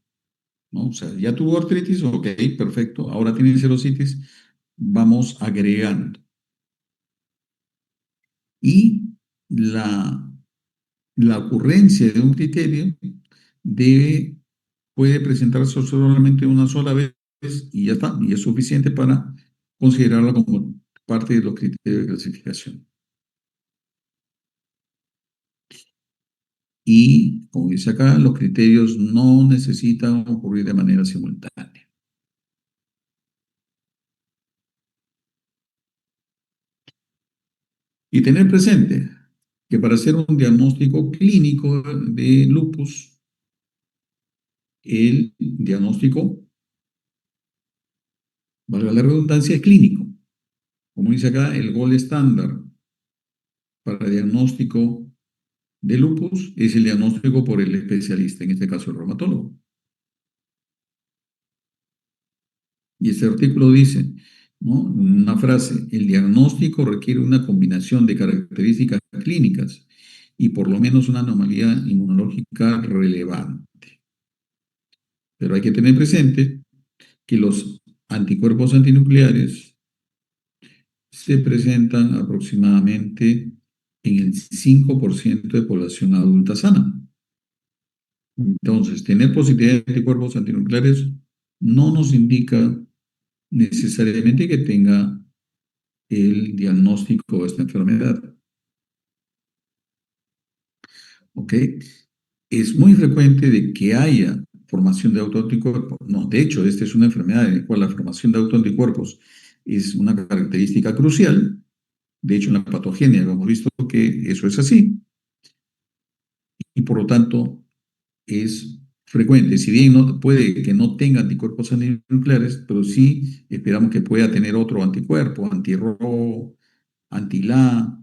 ¿no? O sea, ya tuvo artritis, ok, perfecto, ahora tiene serositis, vamos agregando. Y la ocurrencia de un criterio puede presentarse solamente una sola vez y ya está, y es suficiente para considerarla como parte de los criterios de clasificación. Y, como dice acá, los criterios no necesitan ocurrir de manera simultánea. Y tener presente que para hacer un diagnóstico clínico de lupus, el diagnóstico, valga la redundancia, es clínico. Como dice acá, el gol estándar para diagnóstico de lupus es el diagnóstico por el especialista, en este caso el reumatólogo. Y este artículo dice, ¿no? Una frase: el diagnóstico requiere una combinación de características clínicas y por lo menos una anomalía inmunológica relevante. Pero hay que tener presente que los anticuerpos antinucleares se presentan aproximadamente en el 5% de población adulta sana. Entonces, tener positividad de anticuerpos antinucleares no nos indica necesariamente que tenga el diagnóstico de esta enfermedad. ¿Ok? Es muy frecuente de que haya formación de autoanticuerpos. No, de hecho, esta es una enfermedad en la cual la formación de autoanticuerpos es una característica crucial. De hecho, en la patogenia hemos visto que eso es así y por lo tanto es frecuente. Si bien puede que no tenga anticuerpos antinucleares, pero sí esperamos que pueda tener otro anticuerpo, anti-Ro, anti-La,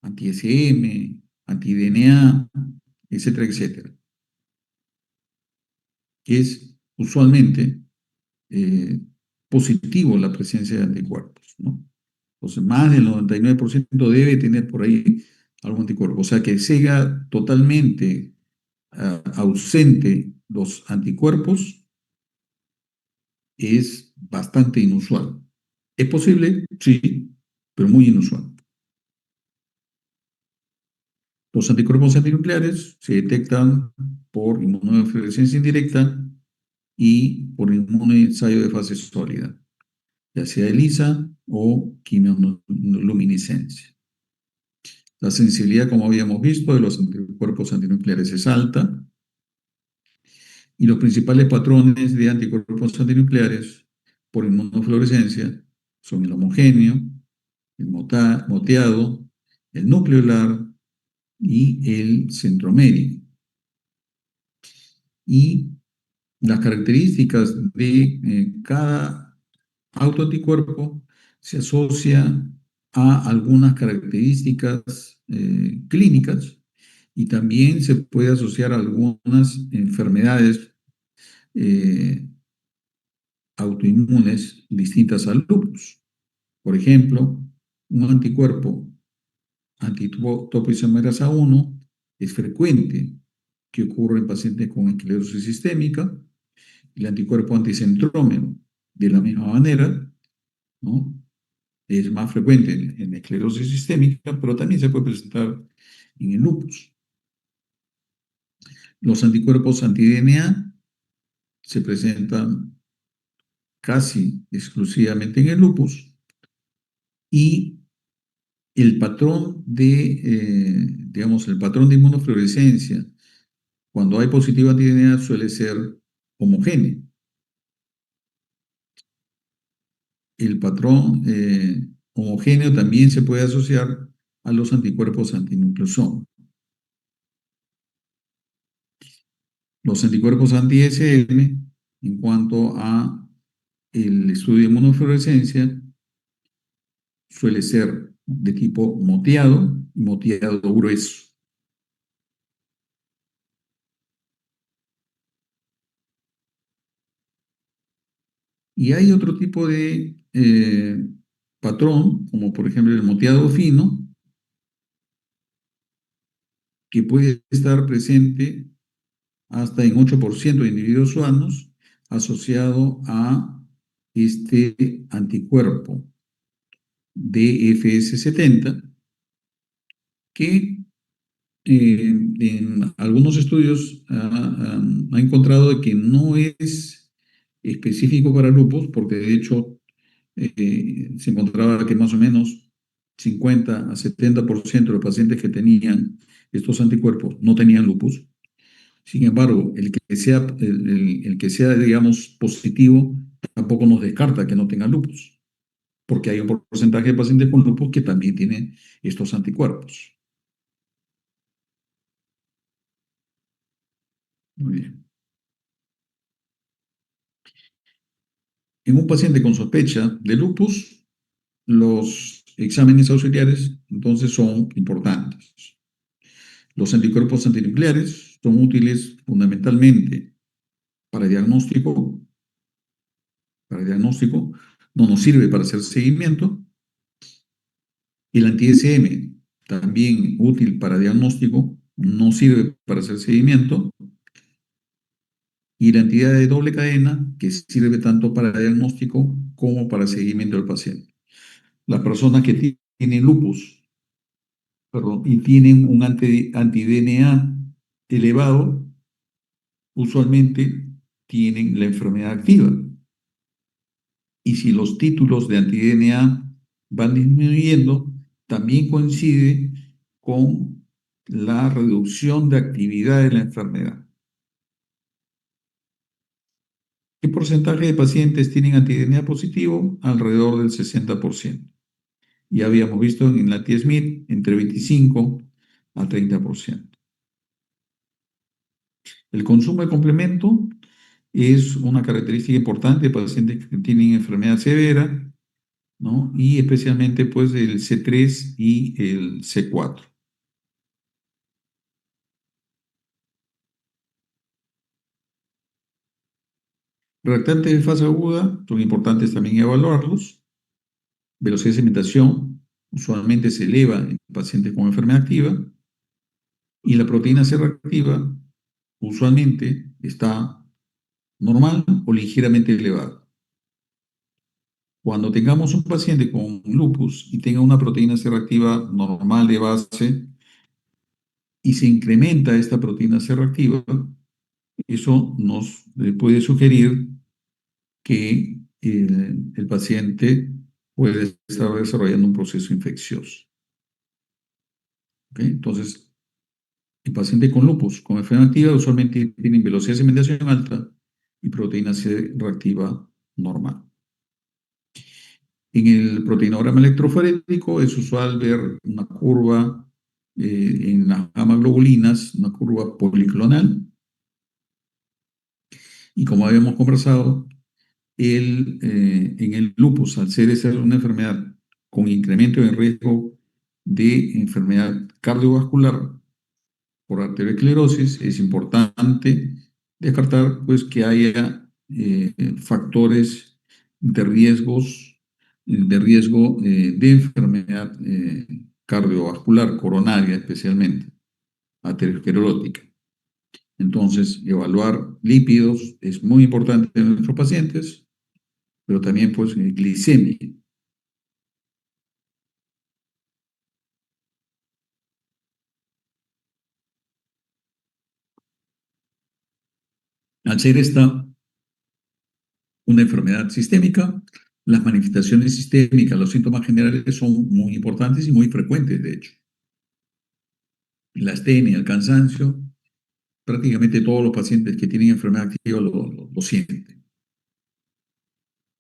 anti-SM, anti-DNA, etcétera, etcétera. Es usualmente eh, positivo la presencia de anticuerpos, ¿no? Entonces, más del 99% debe tener por ahí algún anticuerpo. O sea, que sea totalmente ausente los anticuerpos es bastante inusual. ¿Es posible? Sí, pero muy inusual. Los anticuerpos antinucleares se detectan por inmunofluorescencia indirecta y por inmunoensayo de fase sólida, ya sea ELISA o quimioluminiscencia. La sensibilidad, como habíamos visto, de los anticuerpos antinucleares es alta y los principales patrones de anticuerpos antinucleares por inmunofluorescencia son el homogéneo, el moteado, el nucleolar y el centromérico. Y Las características de cada autoanticuerpo se asocia a algunas características clínicas y también se puede asociar a algunas enfermedades eh, autoinmunes distintas al lupus. Por ejemplo, un anticuerpo antitopoisomerasa 1 es frecuente que ocurre en pacientes con esclerosis sistémica, el anticuerpo anticentrómero de la misma manera, ¿no? Es más frecuente en esclerosis sistémica, pero también se puede presentar en el lupus. Los anticuerpos anti-DNA se presentan casi exclusivamente en el lupus y el patrón digamos, el patrón de inmunofluorescencia cuando hay positivo anti-DNA suele ser homogéneo. El patrón homogéneo también se puede asociar a los anticuerpos antinucleosoma. Los anticuerpos anti-SM, en cuanto a el estudio de inmunofluorescencia, suele ser de tipo moteado y moteado grueso. Y hay otro tipo de patrón, como por ejemplo el moteado fino, que puede estar presente hasta en 8% de individuos sanos asociado a este anticuerpo DFS70, que en algunos estudios ha encontrado que no es específico para lupus, porque de hecho se encontraba que más o menos 50 a 70% de los pacientes que tenían estos anticuerpos no tenían lupus. Sin embargo, el que sea, digamos, positivo, tampoco nos descarta que no tenga lupus, porque hay un porcentaje de pacientes con lupus que también tienen estos anticuerpos. Muy bien. En un paciente con sospecha de lupus, los exámenes auxiliares entonces son importantes. Los anticuerpos antinucleares son útiles fundamentalmente para diagnóstico, no nos sirve para hacer seguimiento. El anti-SM, también útil para diagnóstico, no sirve para hacer seguimiento. Y la entidad de doble cadena, que sirve tanto para diagnóstico como para seguimiento del paciente. Las personas que tienen lupus, perdón, y tienen un anti-DNA elevado, usualmente tienen la enfermedad activa. Y si los títulos de anti-DNA van disminuyendo, también coincide con la reducción de actividad de la enfermedad. ¿Qué porcentaje de pacientes tienen anti-DNA positivo? Alrededor del 60%. Ya habíamos visto en la T-SMIT entre 25 a 30%. El consumo de complemento es una característica importante de pacientes que tienen enfermedad severa, ¿no? Y especialmente pues el C3 y el C4. Reactantes de fase aguda son importantes también evaluarlos. Velocidad de sedimentación usualmente se eleva en pacientes con enfermedad activa y la proteína C reactiva usualmente está normal o ligeramente elevada. Cuando tengamos un paciente con lupus y tenga una proteína C reactiva normal de base y se incrementa esta proteína C reactiva, eso nos puede sugerir que el paciente puede estar desarrollando un proceso infeccioso. ¿Okay? Entonces, el paciente con lupus, con enfermedad activa, usualmente tienen velocidad de sedimentación alta y proteína C reactiva normal. En el proteinograma electroforético es usual ver una curva en las gamma globulinas, una curva policlonal, Y como habíamos conversado, en el lupus, al ser esa una enfermedad con incremento en riesgo de enfermedad cardiovascular por arteriosclerosis, es importante descartar pues, que haya factores de riesgo de enfermedad cardiovascular coronaria especialmente, aterosclerótica. Entonces, evaluar lípidos es muy importante en nuestros pacientes, pero también pues glicemia. Al ser esta una enfermedad sistémica, las manifestaciones sistémicas, los síntomas generales son muy importantes y muy frecuentes, de hecho. La astenia, el cansancio, prácticamente todos los pacientes que tienen enfermedad activa lo sienten.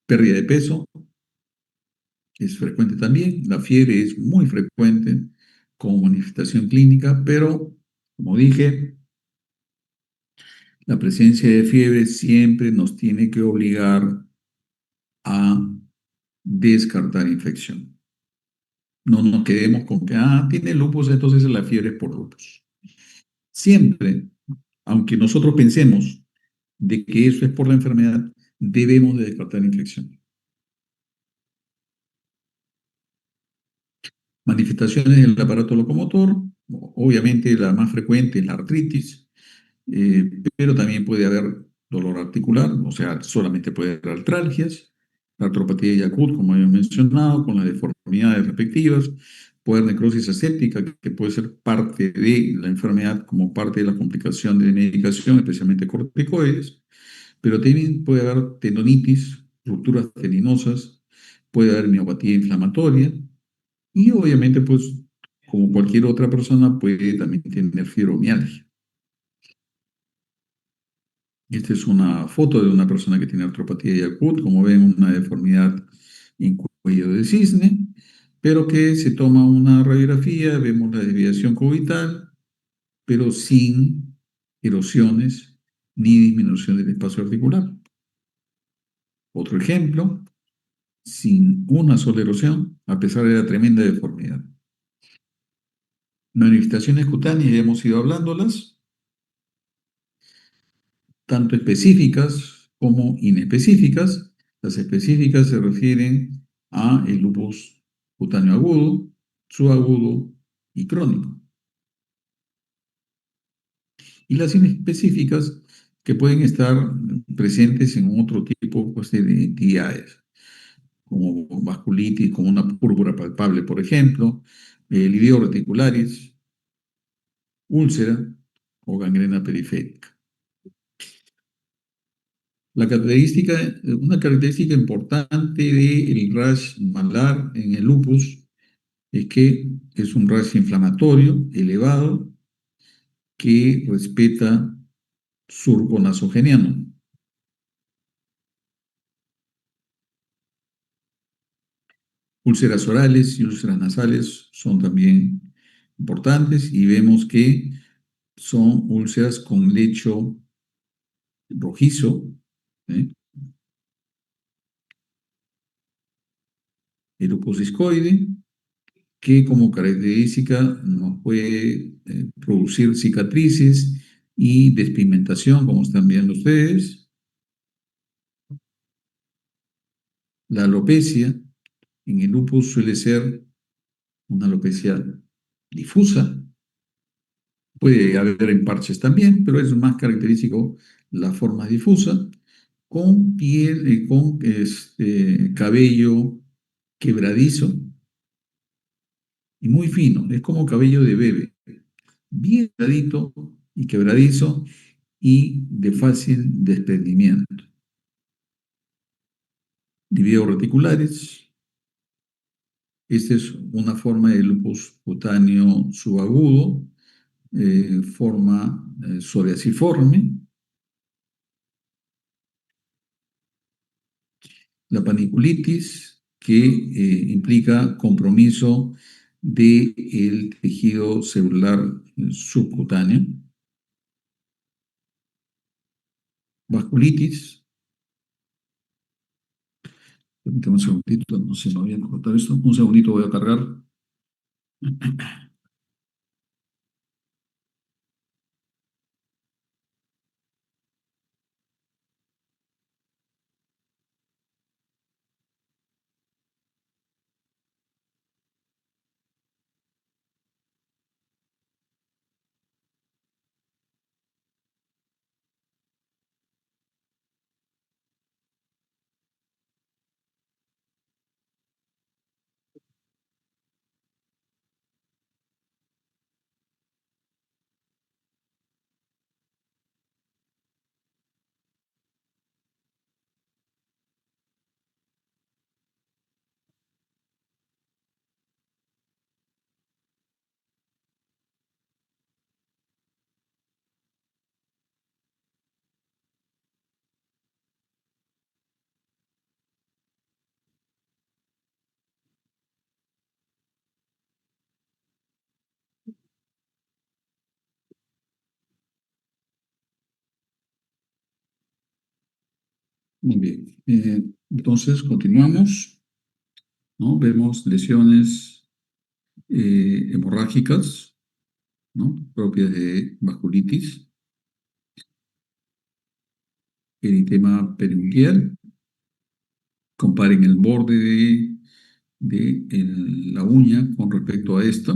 Pérdida de peso es frecuente también, la fiebre es muy frecuente como manifestación clínica, pero como dije, la presencia de fiebre siempre nos tiene que obligar a descartar infección. No nos quedemos con que, tiene lupus, entonces la fiebre es por lupus. Siempre, aunque nosotros pensemos de que eso es por la enfermedad, debemos de descartar infección. Manifestaciones del aparato locomotor, obviamente la más frecuente es la artritis, pero también puede haber dolor articular, o sea, solamente puede haber artralgias, la artropatía de Yakult, como hemos mencionado, con las deformidades respectivas, puede haber necrosis aséptica, que puede ser parte de la enfermedad como parte de la complicación de medicación, especialmente corticoides, pero también puede haber tendonitis, rupturas tendinosas, puede haber miopatía inflamatoria y obviamente, pues, como cualquier otra persona, puede también tener fibromialgia. Esta es una foto de una persona que tiene artropatía de Yakult, como ven, una deformidad en cuello de cisne, pero que se toma una radiografía, vemos la desviación cubital, pero sin erosiones ni disminución del espacio articular. Otro ejemplo, sin una sola erosión, a pesar de la tremenda deformidad. Manifestaciones cutáneas, ya hemos ido hablándolas, tanto específicas como inespecíficas. Las específicas se refieren a el lupus cutáneo agudo, subagudo y crónico. Y las inespecíficas que pueden estar presentes en otro tipo pues, de entidades, como vasculitis, como una púrpura palpable, por ejemplo, livideo reticularis, úlcera o gangrena periférica. Una característica importante del rash malar en el lupus es que es un rash inflamatorio elevado que respeta surco nasogeniano. Úlceras orales y úlceras nasales son también importantes y vemos que son úlceras con lecho rojizo, ¿eh? El lupus discoide, que como característica nos puede producir cicatrices y despigmentación, como están viendo ustedes. La alopecia en el lupus suele ser una alopecia difusa, puede haber en parches también, pero es más característico la forma difusa, con piel, con cabello quebradizo y muy fino, es como cabello de bebé, bien delgadito y quebradizo y de fácil desprendimiento. Livideo reticulares, esta es una forma de lupus cutáneo subagudo, forma psoriasiforme. La paniculitis, que implica compromiso del tejido celular subcutáneo. vasculitis. Permítame un segundito, no se me vaya a cortar esto. Un segundito voy a cargar. Muy bien. Entonces, continuamos, ¿no? Vemos lesiones hemorrágicas, ¿no? Propias de vasculitis, eritema perioingueal. Comparen el borde de la uña con respecto a esta,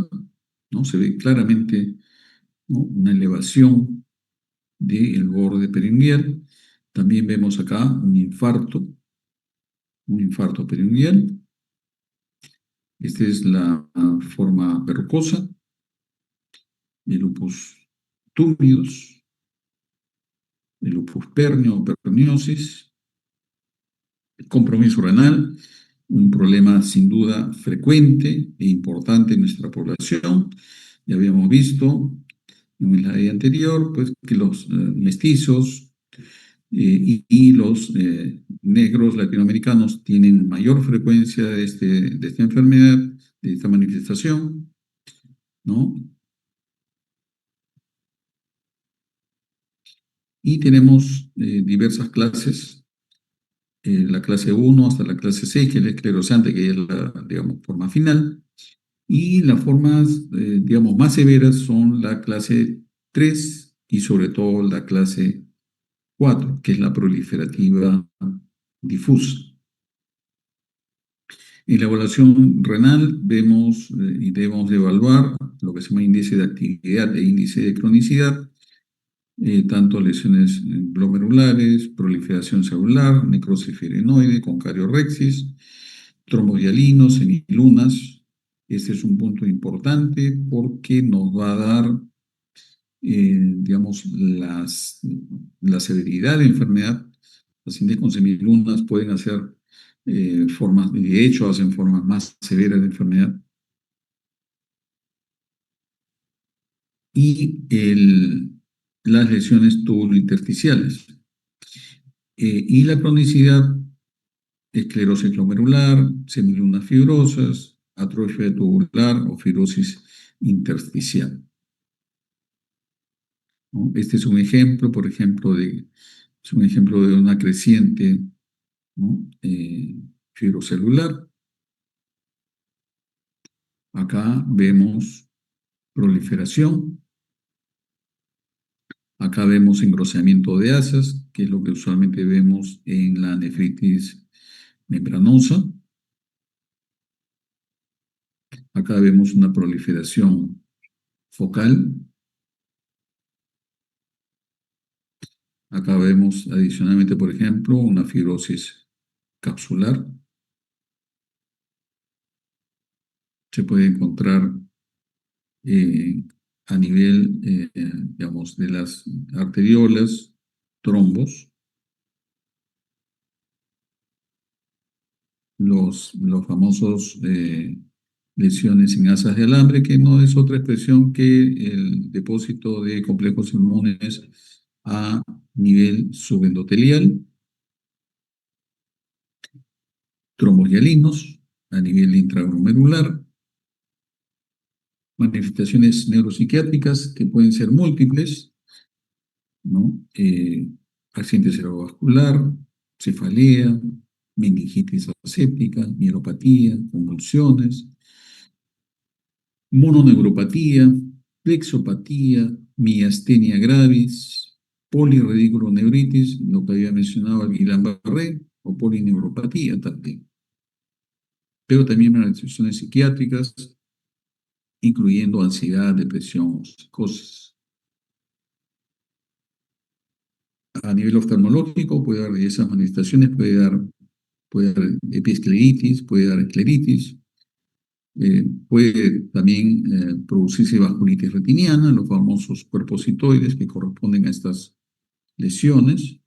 ¿no? Se ve claramente, ¿no? Una elevación del borde perioingueal. También vemos acá un infarto perioingueal. Esta es la forma verrucosa, el lupus túmidos, el lupus pernio o perniosis, compromiso renal, un problema sin duda frecuente e importante en nuestra población. Ya habíamos visto en la ley anterior, pues, que los mestizos y los negros latinoamericanos tienen mayor frecuencia de esta enfermedad, de esta manifestación, ¿no? Y tenemos diversas clases, la clase 1 hasta la clase 6, que es la esclerosante, que es la, digamos, forma final, y las formas, digamos, más severas son la clase 3 y sobre todo la clase 4, que es la proliferativa difusa. En la evaluación renal vemos y debemos de evaluar lo que se llama índice de actividad e índice de cronicidad, tanto lesiones glomerulares, proliferación celular, necrosis fibrinoide con cariorrexis, trombos hialinos, semilunas. Este es un punto importante porque nos va a dar, digamos, la severidad de enfermedad. Pacientes con semilunas pueden hacer formas, de hecho, hacen formas más severas de enfermedad. Y las lesiones tubulointersticiales. Y la cronicidad, esclerosis glomerular, semilunas fibrosas, atrofia tubular o fibrosis intersticial, ¿no? Este es un ejemplo, por ejemplo, es un ejemplo de una creciente, ¿no? Fibrocelular. Acá vemos proliferación. Acá vemos engrosamiento de asas, que es lo que usualmente vemos en la nefritis membranosa. Acá vemos una proliferación focal. Acá vemos adicionalmente, por ejemplo, una fibrosis capsular. Se puede encontrar eh, a nivel, digamos, de las arteriolas, trombos, los famosos lesiones en asas de alambre, que no es otra expresión que el depósito de complejos inmunes a nivel subendotelial, trombos hialinos a nivel intraglomerular, manifestaciones neuropsiquiátricas que pueden ser múltiples, ¿no? accidente cerebrovascular, cefalea, meningitis aséptica, mielopatía, convulsiones, mononeuropatía, plexopatía, miastenia gravis, polirrediculoneuritis, lo que había mencionado el Guillain-Barré, o polineuropatía también, pero también manifestaciones psiquiátricas, incluyendo ansiedad, depresión o psicosis. A nivel oftalmológico puede dar esas manifestaciones, puede dar epiescleritis, puede dar escleritis, puede también producirse vasculitis retiniana, los famosos cuerpos citoides que corresponden a estas lesiones,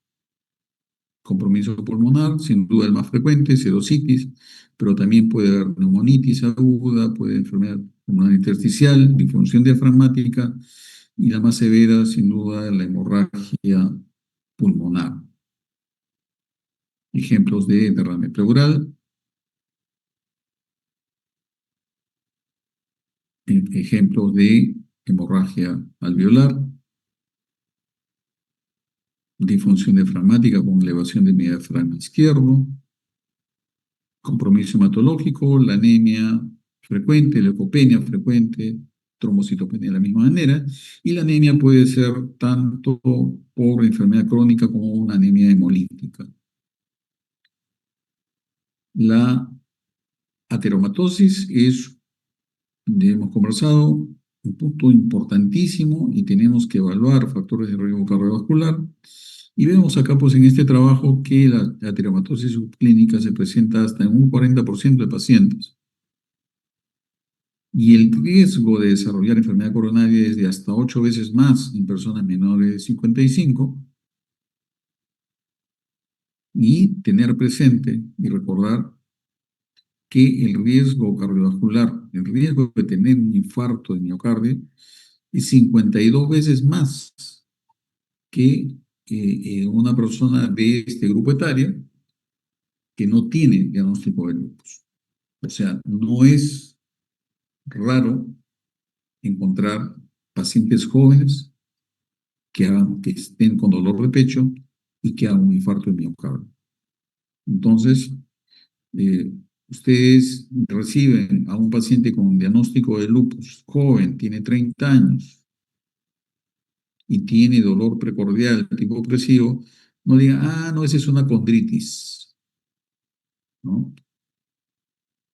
compromiso pulmonar, sin duda el más frecuente, serositis, pero también puede haber neumonitis aguda, puede haber enfermedad pulmonar intersticial, disfunción diafragmática y la más severa, sin duda, la hemorragia pulmonar. Ejemplos de derrame pleural, ejemplos de hemorragia alveolar, disfunción diafragmática con elevación de mi diafragma izquierdo, compromiso hematológico, la anemia frecuente, leucopenia frecuente, trombocitopenia de la misma manera, y la anemia puede ser tanto por enfermedad crónica como una anemia hemolítica. La ateromatosis es, ya hemos conversado, un punto importantísimo y tenemos que evaluar factores de riesgo cardiovascular. Y vemos acá, pues, en este trabajo que la ateromatosis subclínica se presenta hasta en un 40% de pacientes. Y el riesgo de desarrollar enfermedad coronaria es de hasta 8 veces más en personas menores de 55. Y tener presente y recordar que el riesgo cardiovascular, el riesgo de tener un infarto de miocardio, es 52 veces más que una persona de este grupo etario que no tiene diagnóstico de lupus. O sea, no es raro encontrar pacientes jóvenes que estén con dolor de pecho y que hagan un infarto de miocardio. Entonces, eh, ustedes reciben a un paciente con diagnóstico de lupus joven, tiene 30 años y tiene dolor precordial tipo opresivo, no digan, ah, no, esa es una condritis, ¿no?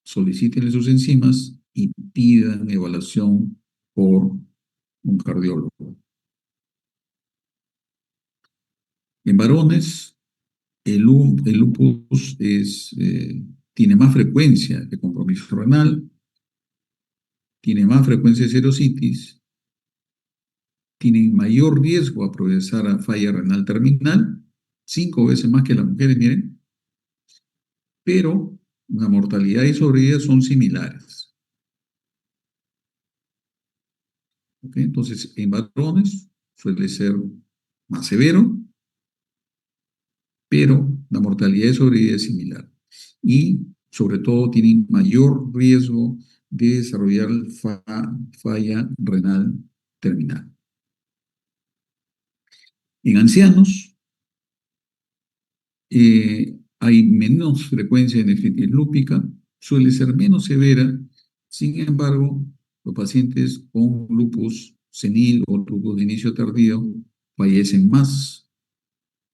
Soliciten sus enzimas y pidan evaluación por un cardiólogo. En varones, el lupus tiene más frecuencia de compromiso renal, tiene más frecuencia de serositis, tiene mayor riesgo a progresar a falla renal terminal, 5 veces más que las mujeres, miren, pero la mortalidad y sobrevida son similares. ¿Okay? Entonces, en varones suele ser más severo, pero la mortalidad y sobrevida es similar. Y sobre todo tienen mayor riesgo de desarrollar falla renal terminal. En ancianos hay menos frecuencia de nefritis lúpica, suele ser menos severa. Sin embargo, los pacientes con lupus senil o lupus de inicio tardío fallecen más.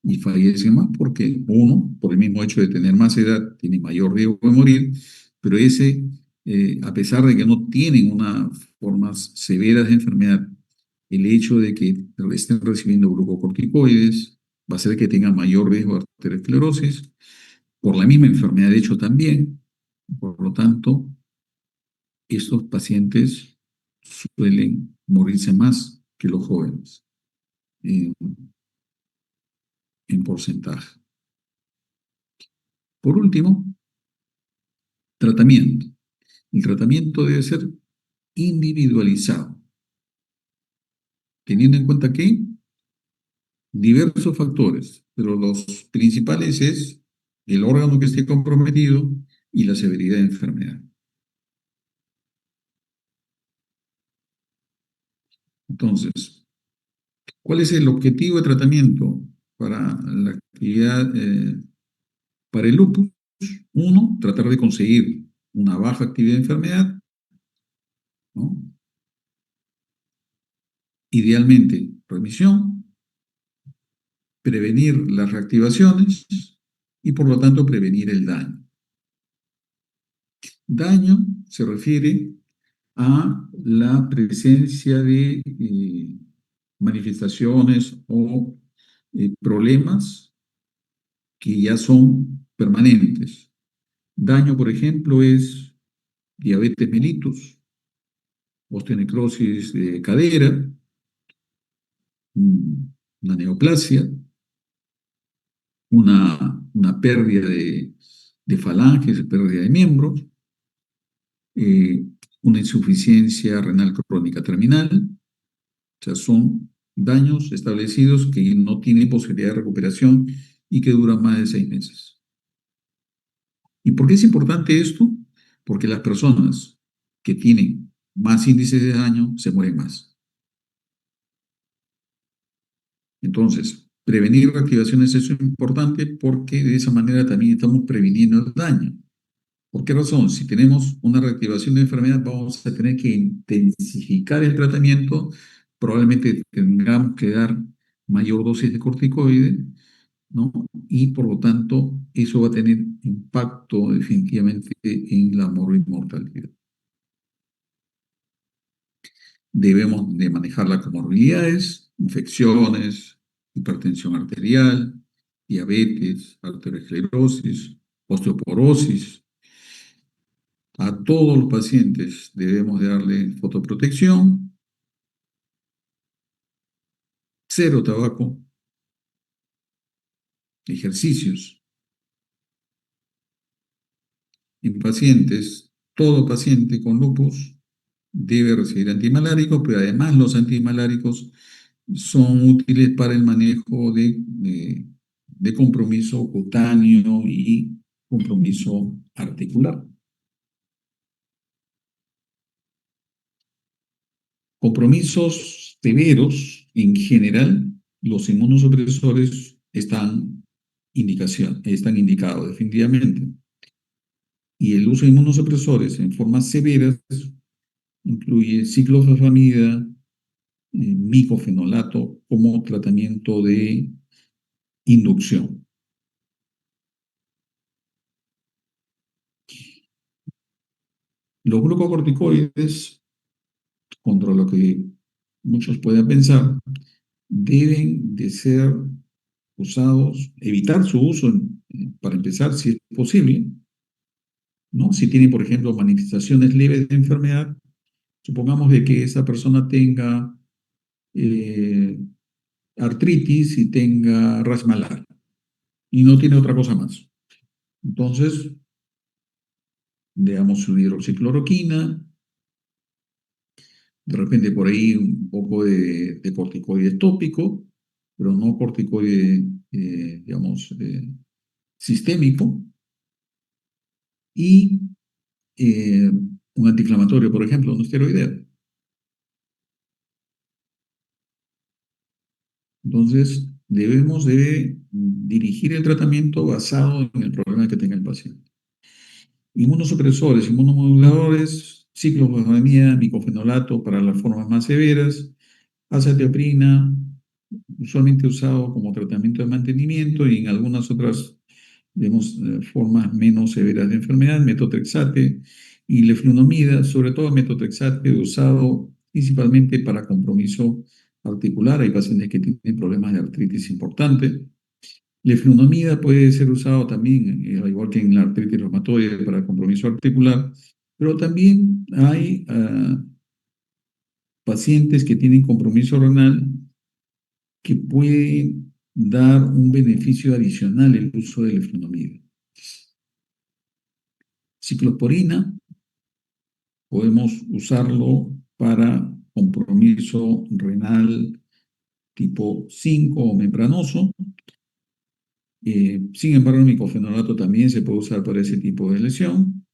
Y fallecen más porque uno, por el mismo hecho de tener más edad, tiene mayor riesgo de morir, pero a pesar de que no tienen unas formas severas de enfermedad, el hecho de que estén recibiendo glucocorticoides va a hacer que tengan mayor riesgo de arteriosclerosis, por la misma enfermedad de hecho también. Por lo tanto, estos pacientes suelen morirse más que los jóvenes en, en porcentaje. Por último, tratamiento. El tratamiento debe ser individualizado, teniendo en cuenta que diversos factores, pero los principales es el órgano que esté comprometido y la severidad de enfermedad. Entonces, ¿cuál es el objetivo de tratamiento? para la actividad, para el lupus. Uno, tratar de conseguir una baja actividad de enfermedad, ¿no? Idealmente, remisión, prevenir las reactivaciones y por lo tanto prevenir el daño. Daño se refiere a la presencia de manifestaciones o problemas que ya son permanentes. Daño, por ejemplo, es diabetes mellitus, osteonecrosis de cadera, una neoplasia, una pérdida de falanges, pérdida de miembros, eh, una insuficiencia renal crónica terminal. O sea, son daños establecidos que no tienen posibilidad de recuperación y que duran más de 6 meses. ¿Y por qué es importante esto? Porque las personas que tienen más índices de daño se mueren más. Entonces, prevenir reactivaciones es importante porque de esa manera también estamos previniendo el daño. ¿Por qué razón? Si tenemos una reactivación de enfermedad, vamos a tener que intensificar el tratamiento, probablemente tengamos que dar mayor dosis de corticoide, ¿no? Y por lo tanto, eso va a tener impacto definitivamente en la mortalidad. Debemos de manejar las comorbilidades, infecciones, hipertensión arterial, diabetes, arteriosclerosis, osteoporosis. A todos los pacientes debemos de darle fotoprotección, cero tabaco, ejercicios. En pacientes, todo paciente con lupus debe recibir antimaláricos, pero además los antimaláricos son útiles para el manejo de compromiso cutáneo y compromiso articular. Compromisos severos, en general, los inmunosupresores están indicados definitivamente. Y el uso de inmunosupresores en formas severas incluye ciclofosfamida, micofenolato como tratamiento de inducción. Los glucocorticoides, contra lo que muchos pueden pensar, deben de ser usados, evitar su uso para empezar si es posible, ¿no? Si tiene, por ejemplo, manifestaciones leves de enfermedad, supongamos de que esa persona tenga eh, artritis y tenga ras malar y no tiene otra cosa más. Entonces, le damos su hidroxicloroquina, de repente por ahí un poco de corticoide tópico, pero no corticoide, digamos, sistémico, y un antiinflamatorio, por ejemplo, un esteroideo. Entonces, debemos de dirigir el tratamiento basado en el problema que tenga el paciente. Inmunosupresores, inmunomoduladores, ciclofosfamida, micofenolato para las formas más severas, azathioprina, usualmente usado como tratamiento de mantenimiento y en algunas otras, digamos, formas menos severas de enfermedad, metotrexate y leflunomida, sobre todo metotrexate usado principalmente para compromiso articular. Hay pacientes que tienen problemas de artritis importante. Leflunomida puede ser usado también, al igual que en la artritis reumatoide, para compromiso articular, pero también hay pacientes que tienen compromiso renal que pueden dar un beneficio adicional el uso de leflunomida. Ciclosporina, podemos usarlo para compromiso renal tipo 5 o membranoso. Sin embargo, el micofenolato también se puede usar para ese tipo de lesión.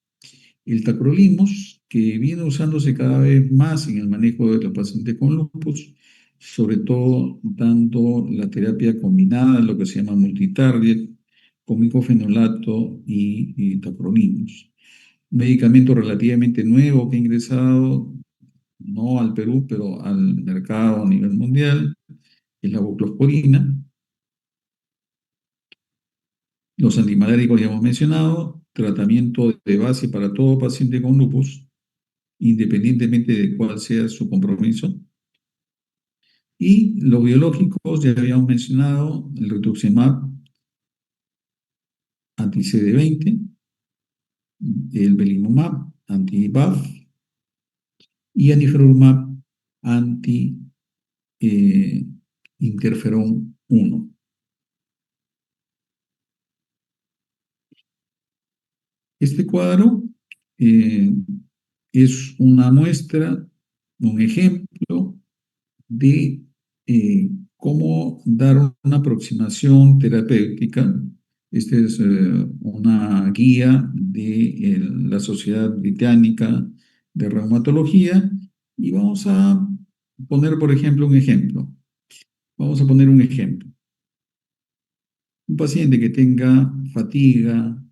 El tacrolimus, que viene usándose cada vez más en el manejo de los pacientes con lupus, sobre todo dando la terapia combinada, lo que se llama multitarget, con micofenolato y tacrolimus. Un medicamento relativamente nuevo que ha ingresado, no al Perú, pero al mercado a nivel mundial, es la voclosporina. Los antimaláricos ya hemos mencionado, tratamiento de base para todo paciente con lupus, independientemente de cuál sea su compromiso. Y los biológicos, ya habíamos mencionado, el rituximab anti-CD20, el belimumab anti-BAFF y anifrolumab anti-interferón 1. Este cuadro eh, es una muestra, un ejemplo de cómo dar una aproximación terapéutica. Esta es una guía de la Sociedad Británica de Reumatología y vamos a poner, por ejemplo, un ejemplo. Vamos a poner un ejemplo. Un paciente que tenga fatiga,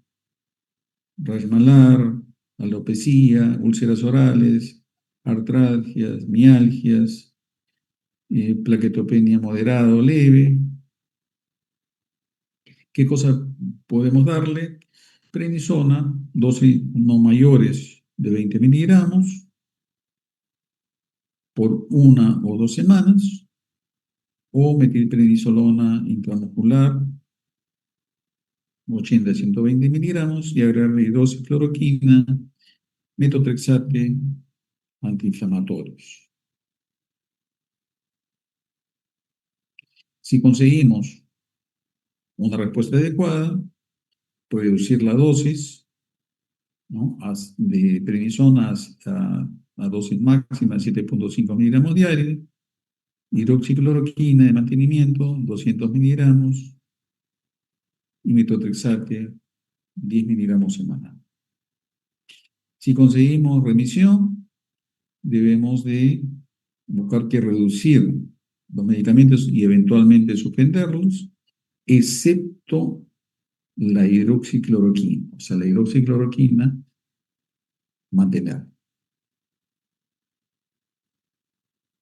rash malar, alopecia, úlceras orales, artralgias, mialgias, plaquetopenia moderada o leve. ¿Qué cosa podemos darle? Prednisona, dosis no mayores de 20 miligramos por 1 o 2 semanas, o metilprednisolona intramuscular, 80 a 120 miligramos, y agregarle hidroxicloroquina, metotrexate, antiinflamatorios. Si conseguimos una respuesta adecuada, reducir la dosis, ¿no?, de prednisona a dosis máxima de 7,5 miligramos diarios, hidroxicloroquina de mantenimiento 200 miligramos y metotrexate 10 miligramos semanal. Si conseguimos remisión, debemos de buscar que reducir los medicamentos y eventualmente suspenderlos, excepto la hidroxicloroquina. O sea, la hidroxicloroquina, mantener.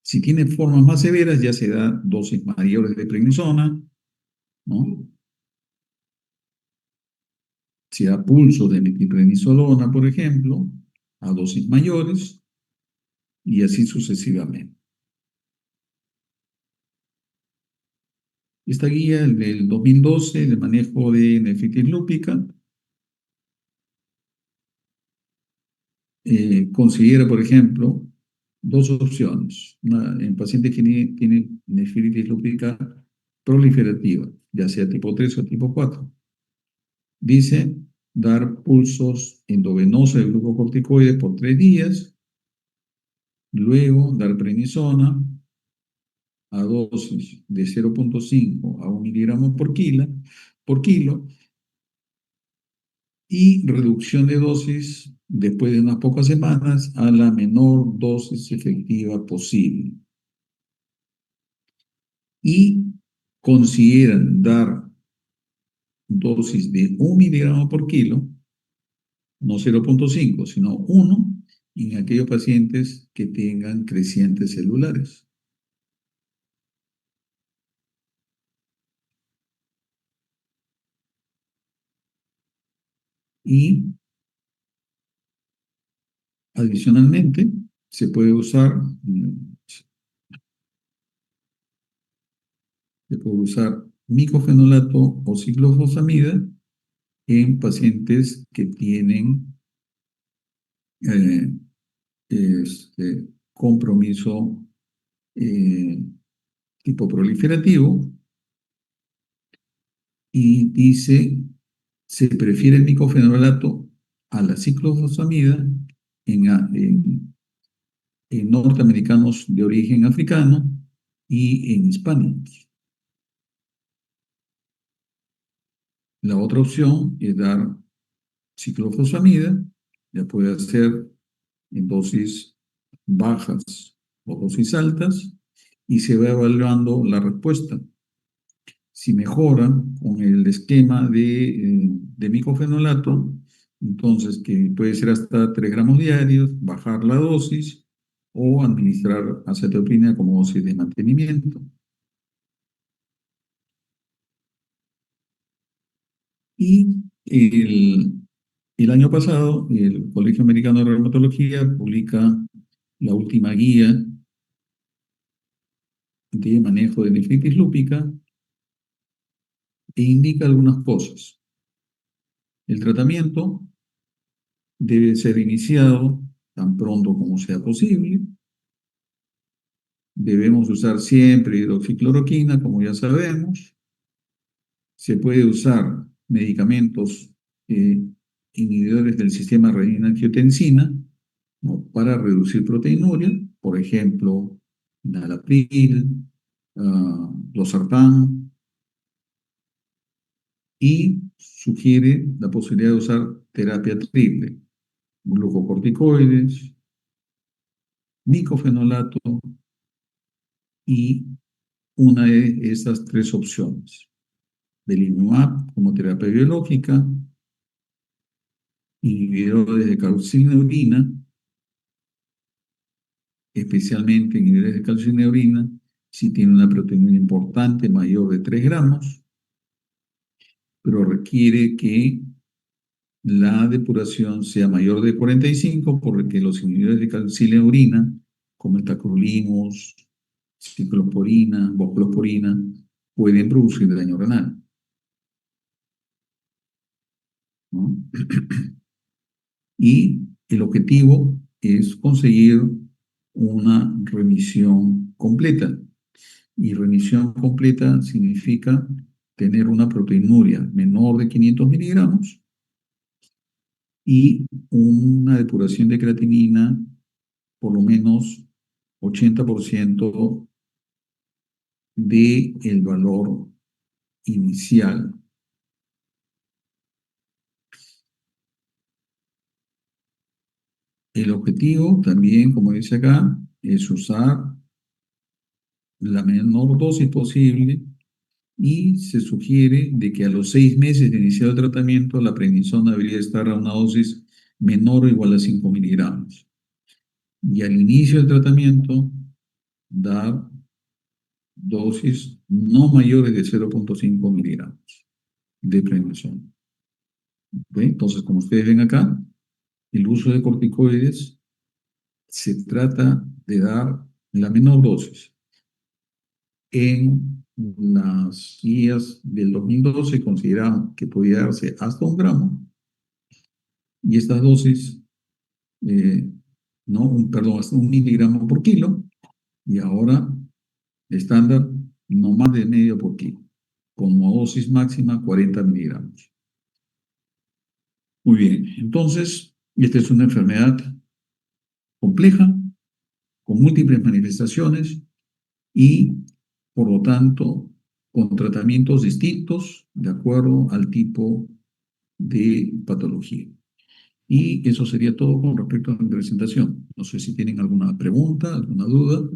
Si tiene formas más severas, ya se da dosis mayores de prednisona, ¿no? Se da pulso de metilprednisolona, por ejemplo, a dosis mayores, y así sucesivamente. Esta guía, el del 2012, de manejo de nefritis lúpica, considera, por ejemplo, dos opciones. En pacientes que tienen nefritis lúpica proliferativa, ya sea tipo 3 o tipo 4. Dice dar pulsos endovenosos de glucocorticoides por 3 días, luego dar prednisona a dosis de 0,5 a 1 miligramo por kilo, y reducción de dosis después de unas pocas semanas a la menor dosis efectiva posible. Y consideran dar dosis de 1 miligramo por kilo, no 0,5, sino 1, en aquellos pacientes que tengan crecientes celulares. Y adicionalmente se puede usar, micofenolato o ciclofosfamida en pacientes que tienen eh, compromiso eh, tipo proliferativo, y dice, se prefiere el micofenolato a la ciclofosfamida en norteamericanos de origen africano y en hispánicos. La otra opción es dar ciclofosfamida, ya puede ser en dosis bajas o dosis altas, y se va evaluando la respuesta. Si mejora con el esquema de micofenolato, entonces que puede ser hasta 3 gramos diarios, bajar la dosis o administrar acetopina como dosis de mantenimiento. Y el año pasado, el Colegio Americano de Reumatología publica la última guía de manejo de nefritis lúpica e indica algunas cosas. El tratamiento debe ser iniciado tan pronto como sea posible. Debemos usar siempre hidroxicloroquina, como ya sabemos. Se puede usar medicamentos inhibidores del sistema renina-angiotensina, ¿no?, para reducir proteinuria, por ejemplo, enalapril, losartán, y sugiere la posibilidad de usar terapia triple, glucocorticoides, micofenolato y una de estas tres opciones: belimumab como terapia biológica, inhibidores de calcineurina, especialmente inhibidores de calcineurina, si tiene una proteína importante mayor de 3 gramos, pero requiere que la depuración sea mayor de 45, porque los inhibidores de calcineurina, como el tacrolimus, ciclosporina, voclosporina, pueden producir daño renal, ¿no? Y el objetivo es conseguir una remisión completa. Y remisión completa significa tener una proteinuria menor de 500 miligramos y una depuración de creatinina por lo menos 80% del valor inicial. El objetivo también, como dice acá, es usar la menor dosis posible, y se sugiere de que a los 6 meses de iniciar el tratamiento la prednisona debería estar a una dosis menor o igual a 5 miligramos. Y al inicio del tratamiento, dar dosis no mayores de 0,5 miligramos de prednisona. ¿Okay? Entonces, como ustedes ven acá, el uso de corticoides se trata de dar la menor dosis. En las guías del 2012 consideraban que podía darse hasta 1 gramo, y estas dosis, no, perdón, hasta 1 miligramo por kilo, y ahora estándar no más de medio por kilo, como dosis máxima 40 miligramos. Muy bien, entonces, esta es una enfermedad compleja, con múltiples manifestaciones y, por lo tanto, con tratamientos distintos de acuerdo al tipo de patología. Y eso sería todo con respecto a mi presentación. No sé si tienen alguna pregunta, alguna duda.